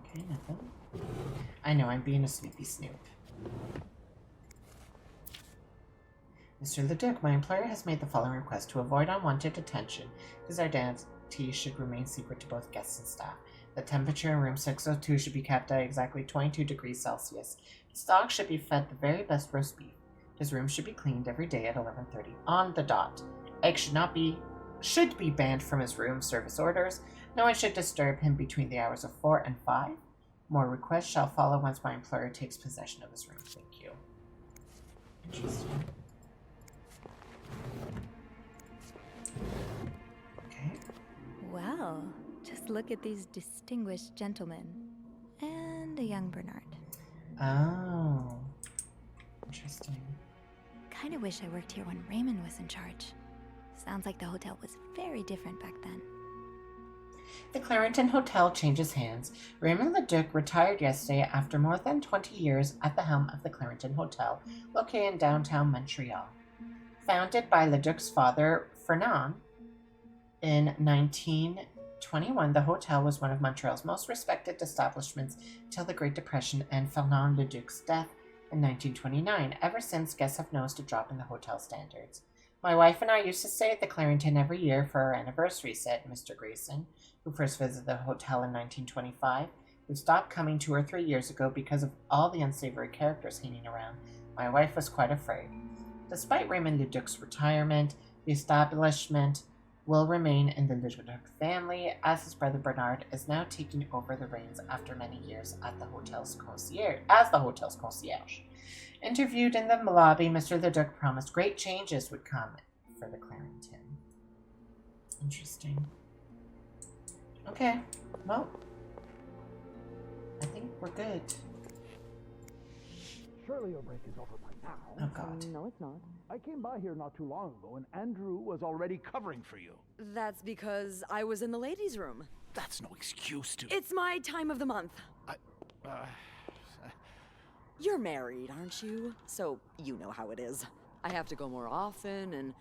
S1: Okay, nothing. I know, I'm being a Snoopy Snoop. Mr. Leduc, my employer has made the following request. To avoid unwanted attention, his identity should remain secret to both guests and staff. The temperature in room 602 should be kept at exactly 22 degrees Celsius. His dog should be fed the very best roast beef. His room should be cleaned every day at 11:30 on the dot. Eggs should be banned from his room. Service orders. No one should disturb him between the hours of 4 and 5. More requests shall follow once my employer takes possession of his room. Thank you. Interesting. Okay.
S2: Well, just Just look at these distinguished gentlemen. And a young Bernard.
S1: Oh. Interesting.
S2: Kinda wish I worked here when Raymond was in charge. Sounds like the hotel was very different back then.
S1: The Clarington Hotel changes hands. Raymond Leduc retired yesterday after more than 20 years at the helm of the Clarington Hotel, located in downtown Montreal. Founded by Leduc's father, Fernand, in 1921, the hotel was one of Montreal's most respected establishments till the Great Depression and Fernand Leduc's death in 1929. Ever since, guests have noticed a drop in the hotel standards. My wife and I used to stay at the Clarington every year for our anniversary, said Mr. Grayson, who first visited the hotel in 1925. We stopped coming 2 or 3 years ago because of all the unsavory characters hanging around. My wife was quite afraid. Despite Raymond Leduc's retirement, the establishment will remain in the Leduc family, as his brother Bernard is now taking over the reins after many years at the hotel's concierge. Interviewed in the lobby, Mr. Leduc promised great changes would come for the Clarington. Interesting. Okay, well, I think we're good.
S6: Surely your break is over by now.
S1: Oh, God.
S4: No, it's not.
S6: I came by here not too long ago, and Andrew was already covering for you.
S3: That's because I was in the ladies' room.
S6: That's no excuse to...
S3: It's my time of the month.
S6: uh,
S3: You're married, aren't you? So you know how it is. I have to go more often, and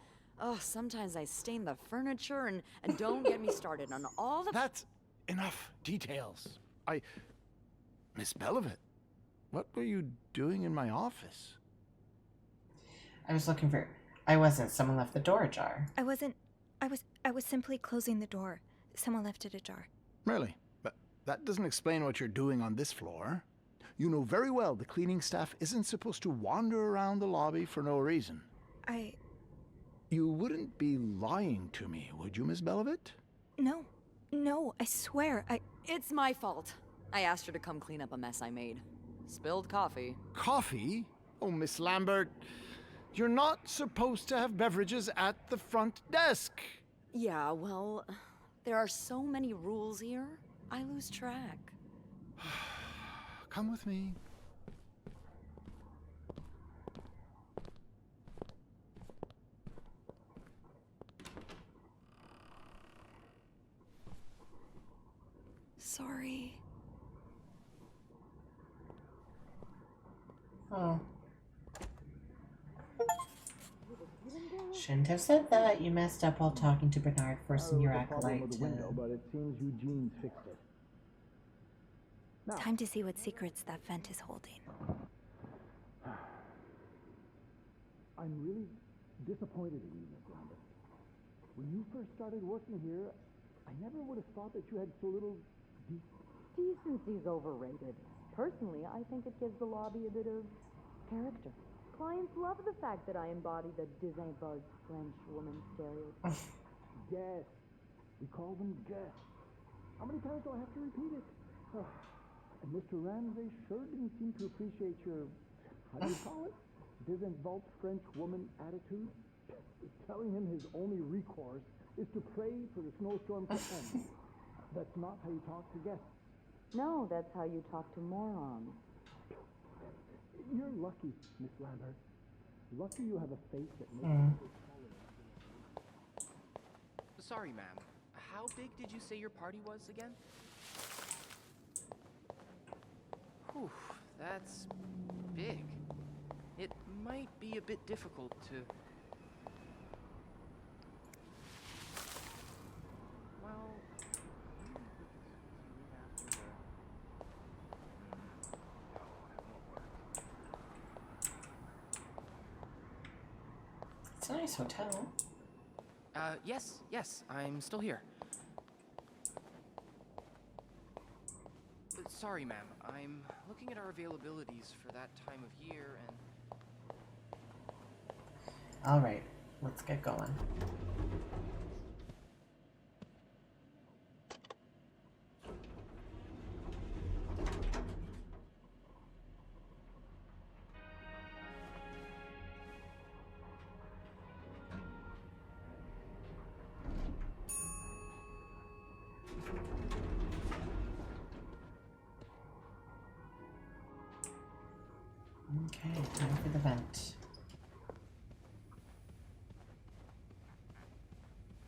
S3: sometimes I stain the furniture, and don't get me started on all the...
S6: That's enough details. Miss Belivet, what were you doing in my office?
S1: I wasn't. Someone left the door ajar.
S2: I was simply closing the door. Someone left it ajar.
S6: Really? But that doesn't explain what you're doing on this floor. You know very well the cleaning staff isn't supposed to wander around the lobby for no reason. You wouldn't be lying to me, would you, Miss Belivet?
S2: No, I swear,
S3: It's my fault. I asked her to come clean up a mess I made. Spilled coffee.
S6: Coffee? Oh, Miss Lambert, you're not supposed to have beverages at the front desk.
S3: Yeah, well, there are so many rules here, I lose track.
S6: Come with me.
S2: sorry.
S1: Oh. Shouldn't have said that. You messed up while talking to Bernard, forcing your acolyte to...
S6: But it seems Eugene fixed it. Now,
S2: Time to see what secrets that vent is holding.
S6: I'm really disappointed in you, Miss Lambert. When you first started working here, I never would have thought that you had so little
S4: Decency's overrated. Personally, I think it gives the lobby a bit of character. Clients love the fact that I embody the désinvolte French woman stereotype.
S6: guests. We call them guests. How many times do I have to repeat it? And Mr. Ramsay sure didn't seem to appreciate your, how do you call it? Désinvolte French woman attitude. Telling him his only recourse is to pray for the snowstorm to end. That's not how you talk to guests.
S4: No, that's how you talk to morons.
S6: You're lucky, Miss Lambert. Lucky you have a face that makes
S7: Sorry, ma'am. How big did you say your party was again? Whew, that's big. It might be a bit difficult to... Well...
S1: It's a nice hotel.
S7: Yes, I'm still here. Sorry, ma'am. I'm looking at our availabilities for that time of year and...
S1: Alright, let's get going. Okay, time for the vent.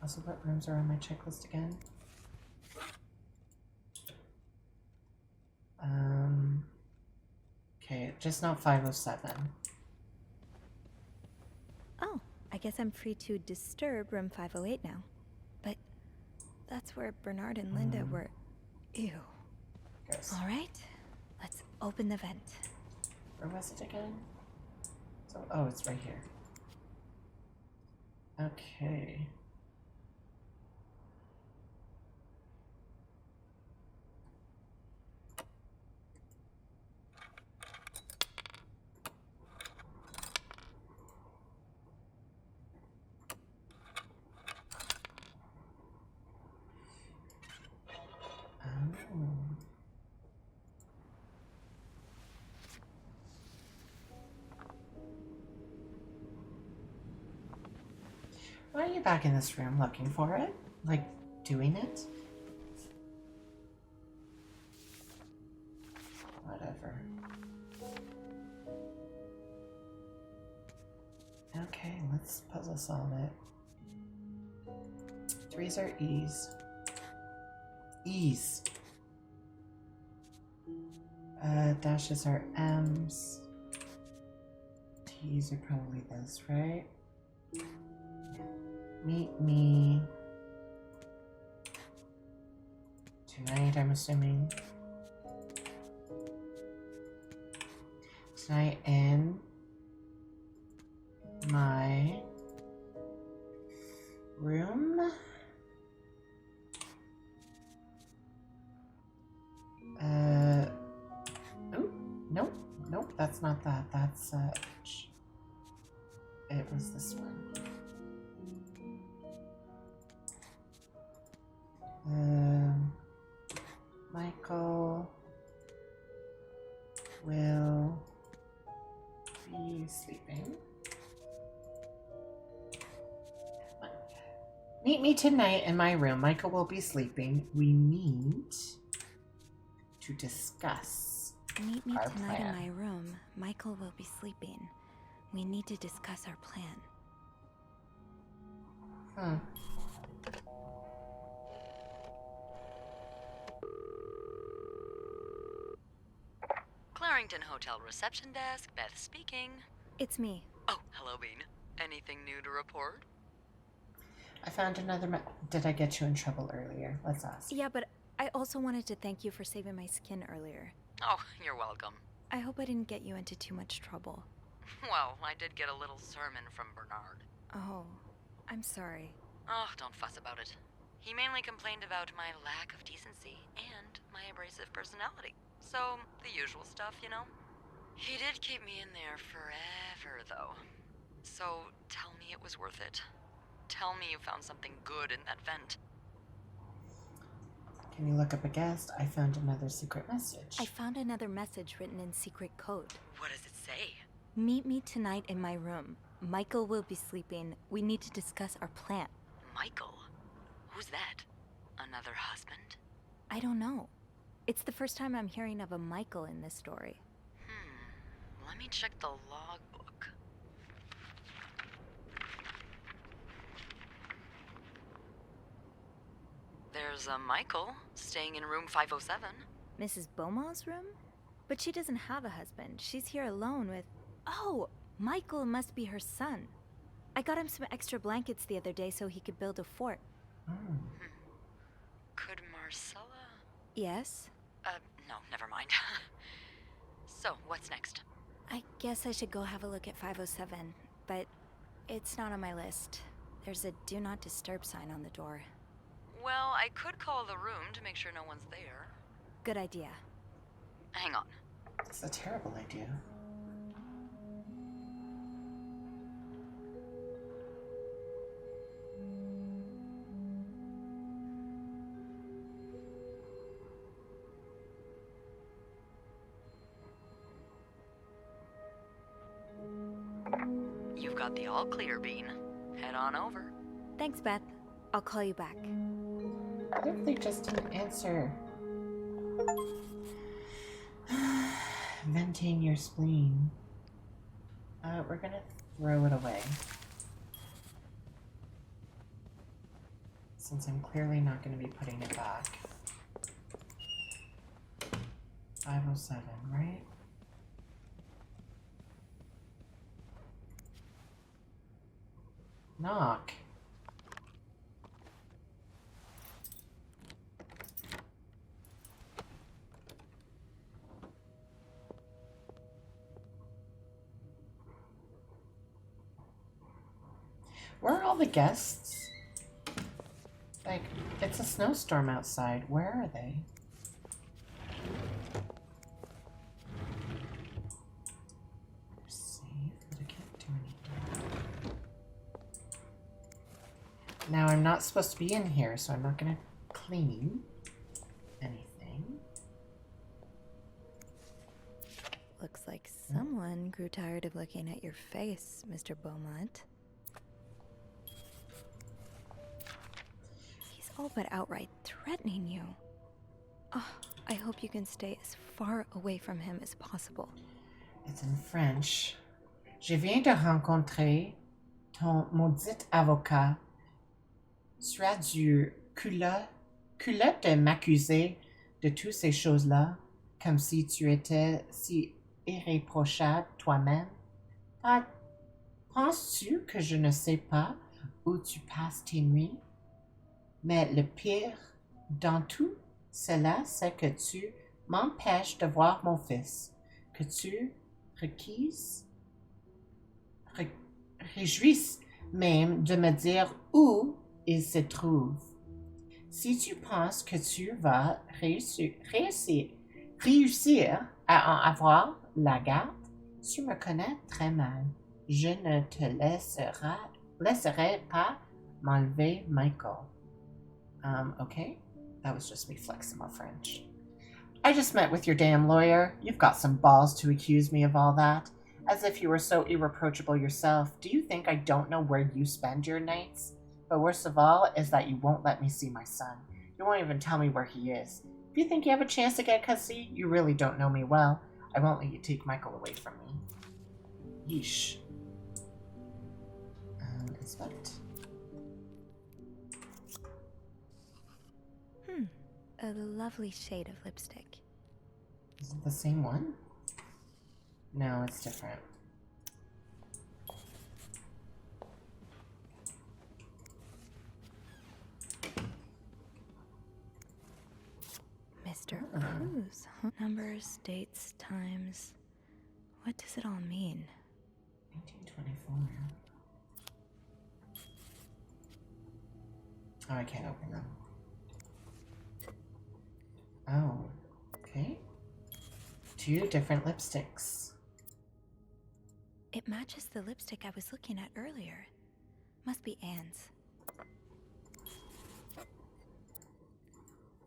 S1: Also, what rooms are on my checklist again? Okay, just not 507.
S2: Oh, I guess I'm free to disturb room 508 now. But that's where Bernard and Linda were. Ew.
S1: Gross.
S2: All right, let's open the vent.
S1: Where was it again? So, oh, it's right here. Okay. Oh. Why are you back in this room looking for it? Like, doing it? Whatever. Okay, let's puzzle solve it. 3s are E's. E's. Dashes are M's. T's are probably this, right? Meet me tonight, I'm assuming. Tonight in my room. Oh, nope, that's not that. That's, it was this one. Michael will be sleeping. Meet me tonight in my room. Michael will be sleeping. We need to discuss.
S2: Meet me
S1: our
S2: tonight
S1: plan.
S2: in my room. Michael will be sleeping. We need to discuss our plan.
S3: Clarington Hotel reception desk, Beth speaking.
S2: It's me.
S3: Oh, hello, Bean. Anything new to report?
S1: I found another Did I get you in trouble earlier? Let's ask.
S2: Yeah, but I also wanted to thank you for saving my skin earlier.
S3: Oh, you're welcome.
S2: I hope I didn't get you into too much trouble.
S3: Well, I did get a little sermon from Bernard.
S2: Oh, I'm sorry.
S3: Oh, don't fuss about it. He mainly complained about my lack of decency and my abrasive personality. So, the usual stuff, you know? He did keep me in there forever, though. So, tell me it was worth it. Tell me you found something good in that vent.
S1: Can you look up a guest? I found another secret message.
S2: I found another message written in secret code.
S3: What does it say?
S2: Meet me tonight in my room. Michael will be sleeping. We need to discuss our plan.
S3: Michael? Who's that? Another husband?
S2: I don't know. It's the first time I'm hearing of a Michael in this story.
S3: Let me check the logbook. There's a Michael staying in room 507.
S2: Mrs. Beaumont's room? But she doesn't have a husband. She's here alone with... Oh! Michael must be her son. I got him some extra blankets the other day so he could build a fort.
S3: Could Marcella?
S2: Yes?
S3: No, never mind. So, what's next?
S2: I guess I should go have a look at 507, but it's not on my list. There's a do not disturb sign on the door.
S3: Well, I could call the room to make sure no one's there.
S2: Good idea.
S3: Hang on.
S1: It's a terrible idea.
S3: You've got the all clear, Bean. Head on over.
S2: Thanks, Beth. I'll call you back.
S1: What if they just didn't answer? Venting your spleen. We're gonna throw it away. Since I'm clearly not gonna be putting it back. 507, right? Knock. Where are all the guests? Like, it's a snowstorm outside. Where are they? Save, but I can't do anything. Now, I'm not supposed to be in here, so I'm not gonna clean anything.
S2: Looks like someone grew tired of looking at your face, Mr. Beaumont. He's all but outright threatening you. Oh, I hope you can stay as far away from him as possible.
S1: It's in French. Je viens de rencontrer ton maudit avocat. Tu as du culotte de m'accuser de toutes ces choses-là, comme si tu étais si irréprochable toi-même. Penses-tu que je ne sais pas où tu passes tes nuits? Mais le pire dans tout cela, c'est que tu m'empêches de voir mon fils, que tu réjouisses même de me dire où il se trouve. Si tu penses que tu vas réussir à en avoir la garde, tu me connais très mal. Je ne te laisserai pas m'enlever Michael. Okay? That was just me flexing my French. I just met with your damn lawyer. You've got some balls to accuse me of all that. As if you were so irreproachable yourself. Do you think I don't know where you spend your nights? But worst of all is that you won't let me see my son. You won't even tell me where he is. If you think you have a chance to get custody, you really don't know me well. I won't let you take Michael away from me. Yeesh. Inspect.
S2: A lovely shade of lipstick.
S1: Is it the same one? No, it's different.
S2: Mr. Cruz, huh? Numbers, dates, times. What does it all mean?
S1: 1924. Oh, I can't open them. Oh, okay. 2 different lipsticks.
S2: It matches the lipstick I was looking at earlier. Must be Anne's.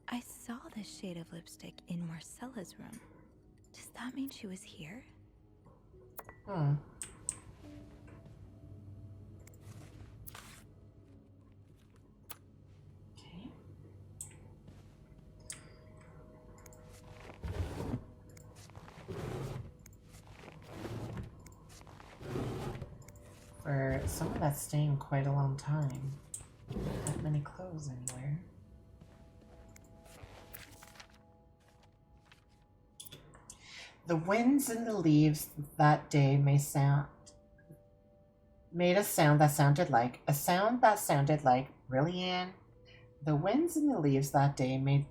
S2: I saw this shade of lipstick in Marcella's room. Does that mean she was here?
S1: Hmm. Okay. For someone that's staying quite a long time, not that many clothes anywhere. The winds and the leaves that day made a sound that sounded like really, Anne? The winds and the leaves that day made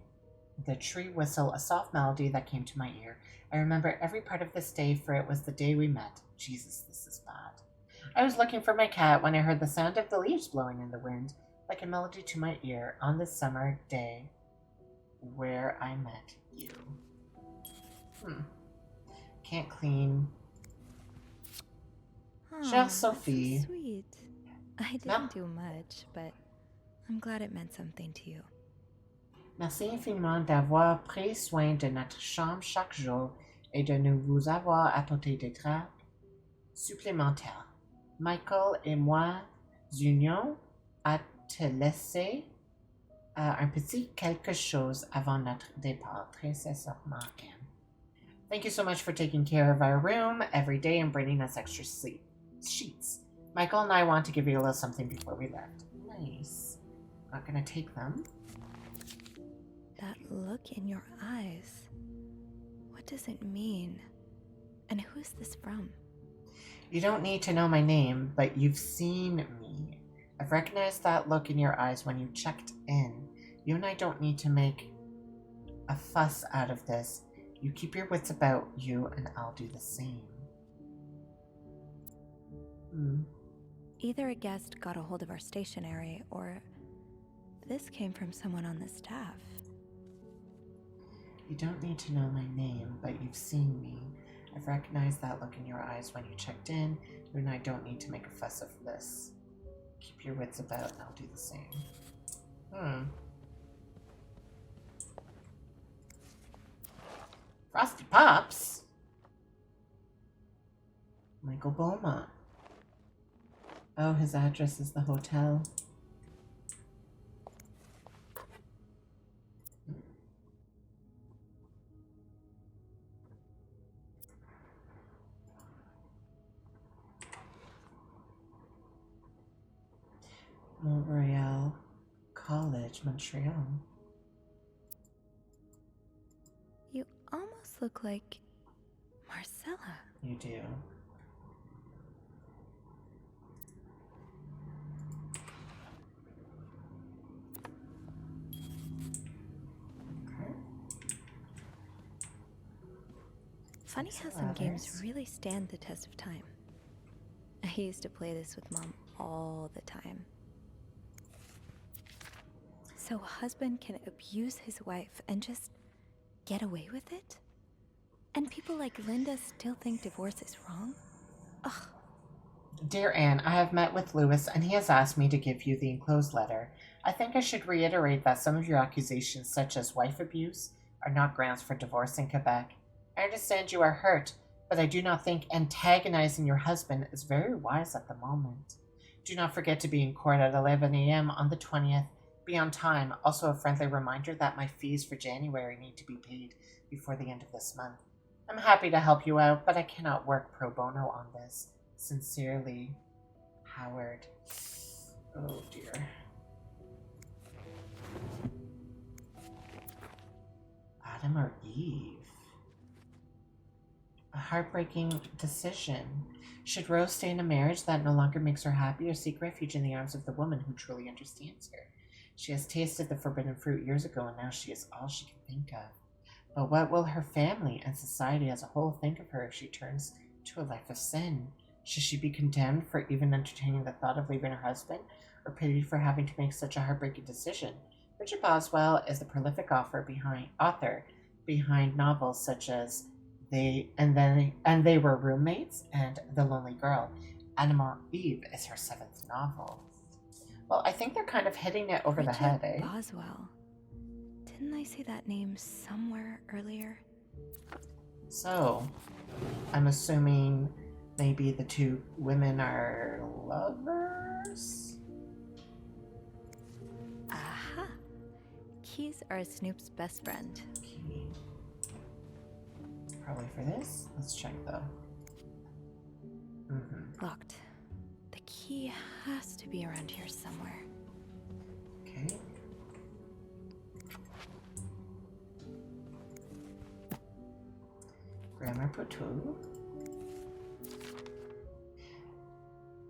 S1: the tree whistle a soft melody that came to my ear. I remember every part of this day, for it was the day we met. Jesus, this is bad. I was looking for my cat when I heard the sound of the leaves blowing in the wind, like a melody to my ear, on this summer day where I met you. Can't clean. Chère Sophie.
S2: So sweet. I didn't do much, but I'm glad it meant something to you.
S1: Merci infiniment d'avoir pris soin de notre chambre chaque jour et de nous vous avoir apporté des draps supplémentaires. Michael et moi unions à te laisser un petit quelque chose avant notre départ. Très sincèrement, Anne. Thank you so much for taking care of our room every day and bringing us extra sleep sheets. Michael and I want to give you a little something before we left. Nice. Not gonna take them.
S2: That look in your eyes. What does it mean? And who is this from?
S1: You don't need to know my name, but you've seen me. I've recognized that look in your eyes when you checked in. You and I don't need to make a fuss out of this. You keep your wits about you, and I'll do the same.
S2: Either a guest got a hold of our stationery, or this came from someone on the staff.
S1: You don't need to know my name, but you've seen me. I've recognized that look in your eyes when you checked in. You and I don't need to make a fuss of this. Keep your wits about, and I'll do the same. Frosty Pops? Michael Beaumont. Oh, his address is the hotel. Montreal College, Montreal.
S2: You almost look like Marcella.
S1: You do.
S2: Funny how some games really stand the test of time. I used to play this with Mom all the time. So a husband can abuse his wife and just get away with it? And people like Linda still think divorce is wrong? Ugh.
S1: Dear Anne, I have met with Louis and he has asked me to give you the enclosed letter. I think I should reiterate that some of your accusations, such as wife abuse, are not grounds for divorce in Quebec. I understand you are hurt, but I do not think antagonizing your husband is very wise at the moment. Do not forget to be in court at 11 a.m. on the 20th. Be on time. Also, a friendly reminder that my fees for January need to be paid before the end of this month. I'm happy to help you out, but I cannot work pro bono on this. Sincerely, Howard. Oh dear. Adam or Eve? A heartbreaking decision. Should Rose stay in a marriage that no longer makes her happy, or seek refuge in the arms of the woman who truly understands her? She has tasted the forbidden fruit years ago, and now she is all she can think of. But what will her family and society as a whole think of her if she turns to a life of sin? Should she be condemned for even entertaining the thought of leaving her husband, or pitied for having to make such a heartbreaking decision? Richard Boswell is the prolific author behind novels such as They Were Roommates and The Lonely Girl. Adam or Eve is her 7th novel. Well, I think they're kind of hitting it over the head, eh?
S2: Boswell. Didn't I see that name somewhere earlier?
S1: So, I'm assuming maybe the two women are lovers?
S2: Aha! Keys are Snoop's best friend.
S1: Key. Probably for this. Let's check though.
S2: Locked. The key has to be around here somewhere.
S1: Okay. Grammar Poteau.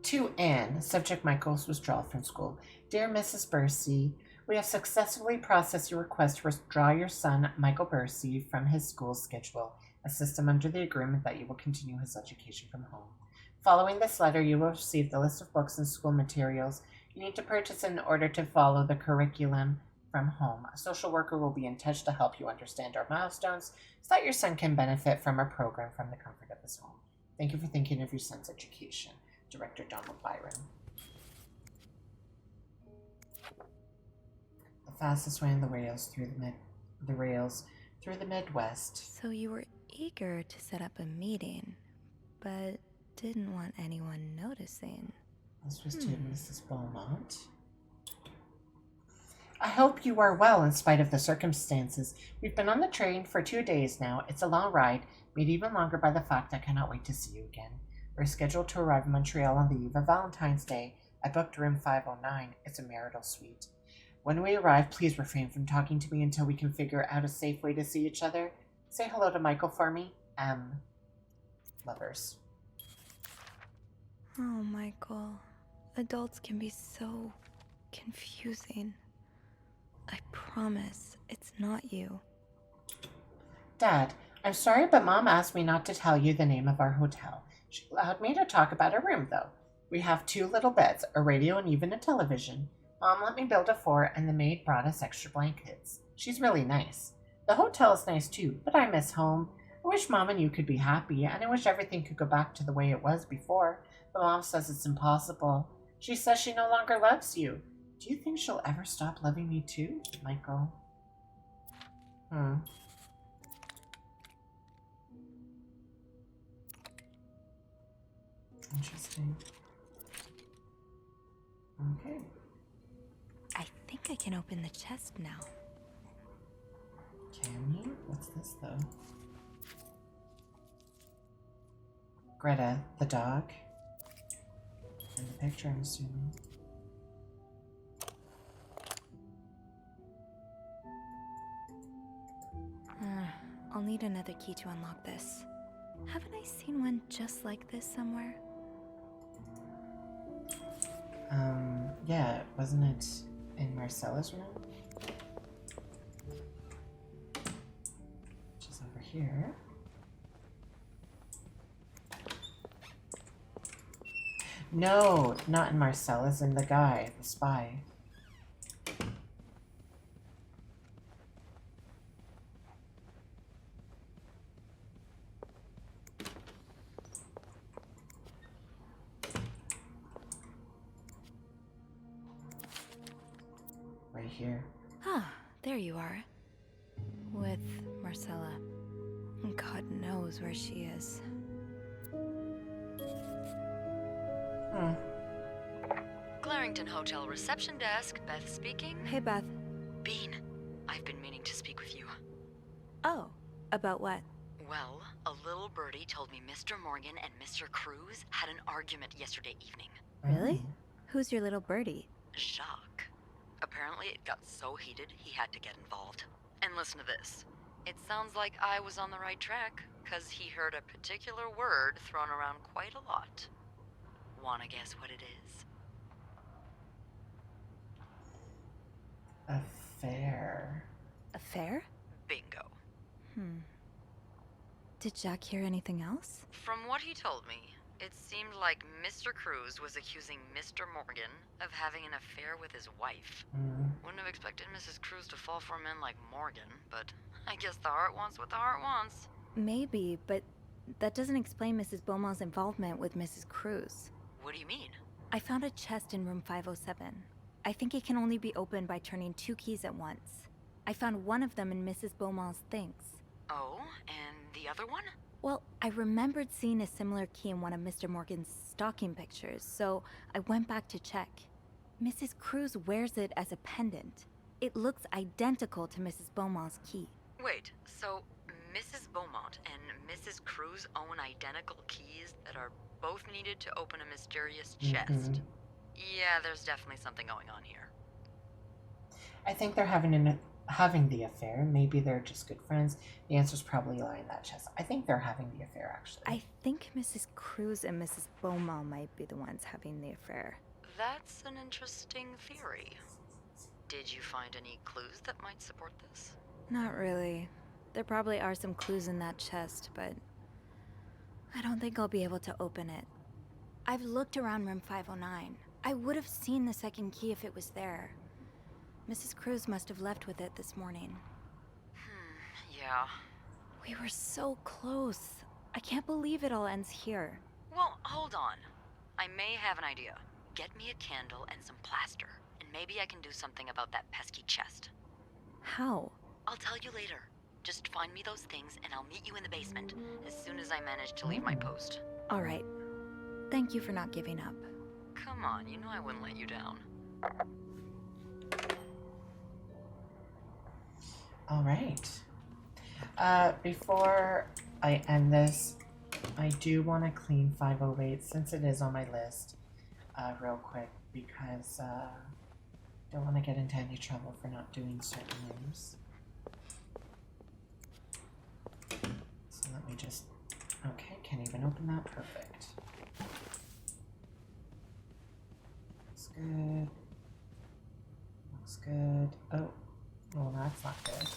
S1: To Anne, subject Michael's withdrawal from school. Dear Mrs. Bursey, we have successfully processed your request to withdraw your son, Michael Bursey, from his school schedule. Assist him under the agreement that you will continue his education from home. Following this letter, you will receive the list of books and school materials you need to purchase in order to follow the curriculum from home. A social worker will be in touch to help you understand our milestones so that your son can benefit from our program from the comfort of his home. Thank you for thinking of your son's education. Director Donald Byron. The fastest way on the rails through the Midwest.
S2: So you were eager to set up a meeting, but didn't want anyone noticing.
S1: This was to Mrs. Beaumont. I hope you are well in spite of the circumstances. We've been on the train for 2 days now. It's a long ride, made even longer by the fact I cannot wait to see you again. We're scheduled to arrive in Montreal on the eve of Valentine's Day. I booked room 509. It's a marital suite. When we arrive, please refrain from talking to me until we can figure out a safe way to see each other. Say hello to Michael for me. M. Lovers.
S2: Oh, Michael. Adults can be so confusing. I promise it's not you.
S1: Dad, I'm sorry, but Mom asked me not to tell you the name of our hotel. She allowed me to talk about our room, though. We have 2 little beds, a radio, and even a television. Mom let me build a 4, and the maid brought us extra blankets. She's really nice. The hotel is nice, too, but I miss home. I wish Mom and you could be happy, and I wish everything could go back to the way it was before. But Mom says it's impossible. She says she no longer loves you. Do you think she'll ever stop loving me, too, Michael? Interesting. Okay.
S2: I think I can open the chest now.
S1: Can you? What's this, though? Greta, the dog. In the picture, I'm assuming.
S2: I'll need another key to unlock this. Haven't I seen one just like this somewhere?
S1: Yeah, wasn't it in Marcella's room? Which is over here. No, not in Marcella's, in the guy, the spy. Right here.
S2: Ah, there you are. With Marcella. God knows where she is.
S3: Clarington Hotel reception desk, Beth speaking.
S2: Hey, Beth.
S3: Bean, I've been meaning to speak with you.
S2: Oh, about what?
S3: Well, a little birdie told me Mr. Morgan and Mr. Cruz had an argument yesterday evening.
S2: Really? Who's your little birdie?
S3: Jacques. Apparently it got so heated he had to get involved. And listen to this. It sounds like I was on the right track, because he heard a particular word thrown around quite a lot. Wanna guess what it is?
S1: Affair.
S2: Affair?
S3: Bingo.
S2: Did Jack hear anything else?
S3: From what he told me, it seemed like Mr. Cruz was accusing Mr. Morgan of having an affair with his wife. Wouldn't have expected Mrs. Cruz to fall for a man like Morgan, but I guess the heart wants what the heart wants.
S2: Maybe, but that doesn't explain Mrs. Beaumont's involvement with Mrs. Cruz.
S3: What do you mean?
S2: I found a chest in room 507. I think it can only be opened by turning 2 keys at once. I found one of them in Mrs. Beaumont's things.
S3: Oh, and the other one?
S2: Well, I remembered seeing a similar key in one of Mr. Morgan's stocking pictures, so I went back to check. Mrs. Cruz wears it as a pendant. It looks identical to Mrs. Beaumont's key.
S3: Wait, so Mrs. Beaumont and Mrs. Cruz own identical keys that are both needed to open a mysterious chest? Yeah, there's definitely something going on here.
S1: I think they're having the affair. Maybe they're just good friends. The answer's probably lying in that chest. I think they're having the affair, actually.
S2: I think Mrs. Cruz and Mrs. Beaumont might be the ones having the affair.
S3: That's an interesting theory. Did you find any clues that might support this?
S2: Not really. There probably are some clues in that chest, but I don't think I'll be able to open it. I've looked around room 509. I would have seen the second key if it was there. Mrs. Cruz must have left with it this morning.
S3: Yeah.
S2: We were so close. I can't believe it all ends here.
S3: Well, hold on. I may have an idea. Get me a candle and some plaster, and maybe I can do something about that pesky chest.
S2: How?
S3: I'll tell you later. Just find me those things and I'll meet you in the basement as soon as I manage to leave my post.
S2: All right. Thank you for not giving up.
S3: Come on, you know I wouldn't let you down.
S1: All right. Before I end this, I do want to clean 508 since it is on my list real quick because don't want to get into any trouble for not doing certain rooms. So let me just... Okay, can't even open that. Perfect. Looks good. Looks good. Oh, well, that's not good.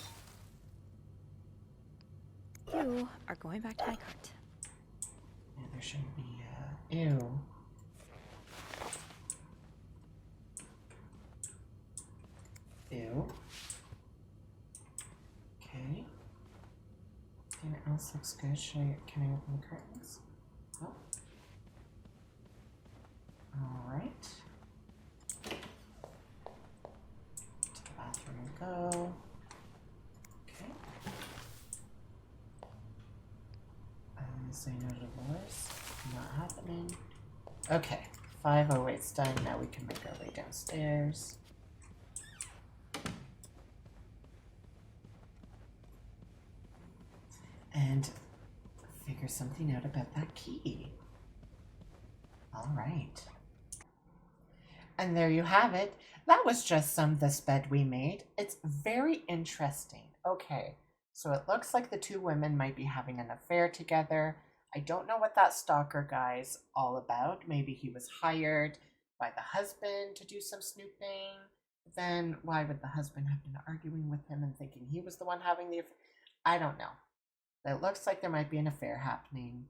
S2: You are going back to my cart.
S1: Yeah, there shouldn't be, ew. Ew. Okay. Anything else looks good? Can I open the curtains? Oh. Alright. To the bathroom we go. Okay. Say no to divorce. Not happening. Okay. 508's done. Now we can make our way downstairs. And figure something out about that key. All right. And there you have it. That was just this bed we made. It's very interesting. Okay, so it looks like the two women might be having an affair together. I don't know what that stalker guy's all about. Maybe he was hired by the husband to do some snooping. Then why would the husband have been arguing with him and thinking he was the one having the affair? I don't know. It looks like there might be an affair happening.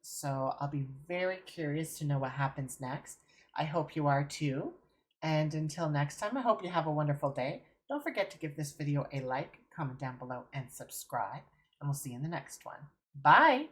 S1: So I'll be very curious to know what happens next. I hope you are too. And until next time, I hope you have a wonderful day. Don't forget to give this video a like, comment down below, and subscribe. And we'll see you in the next one. Bye!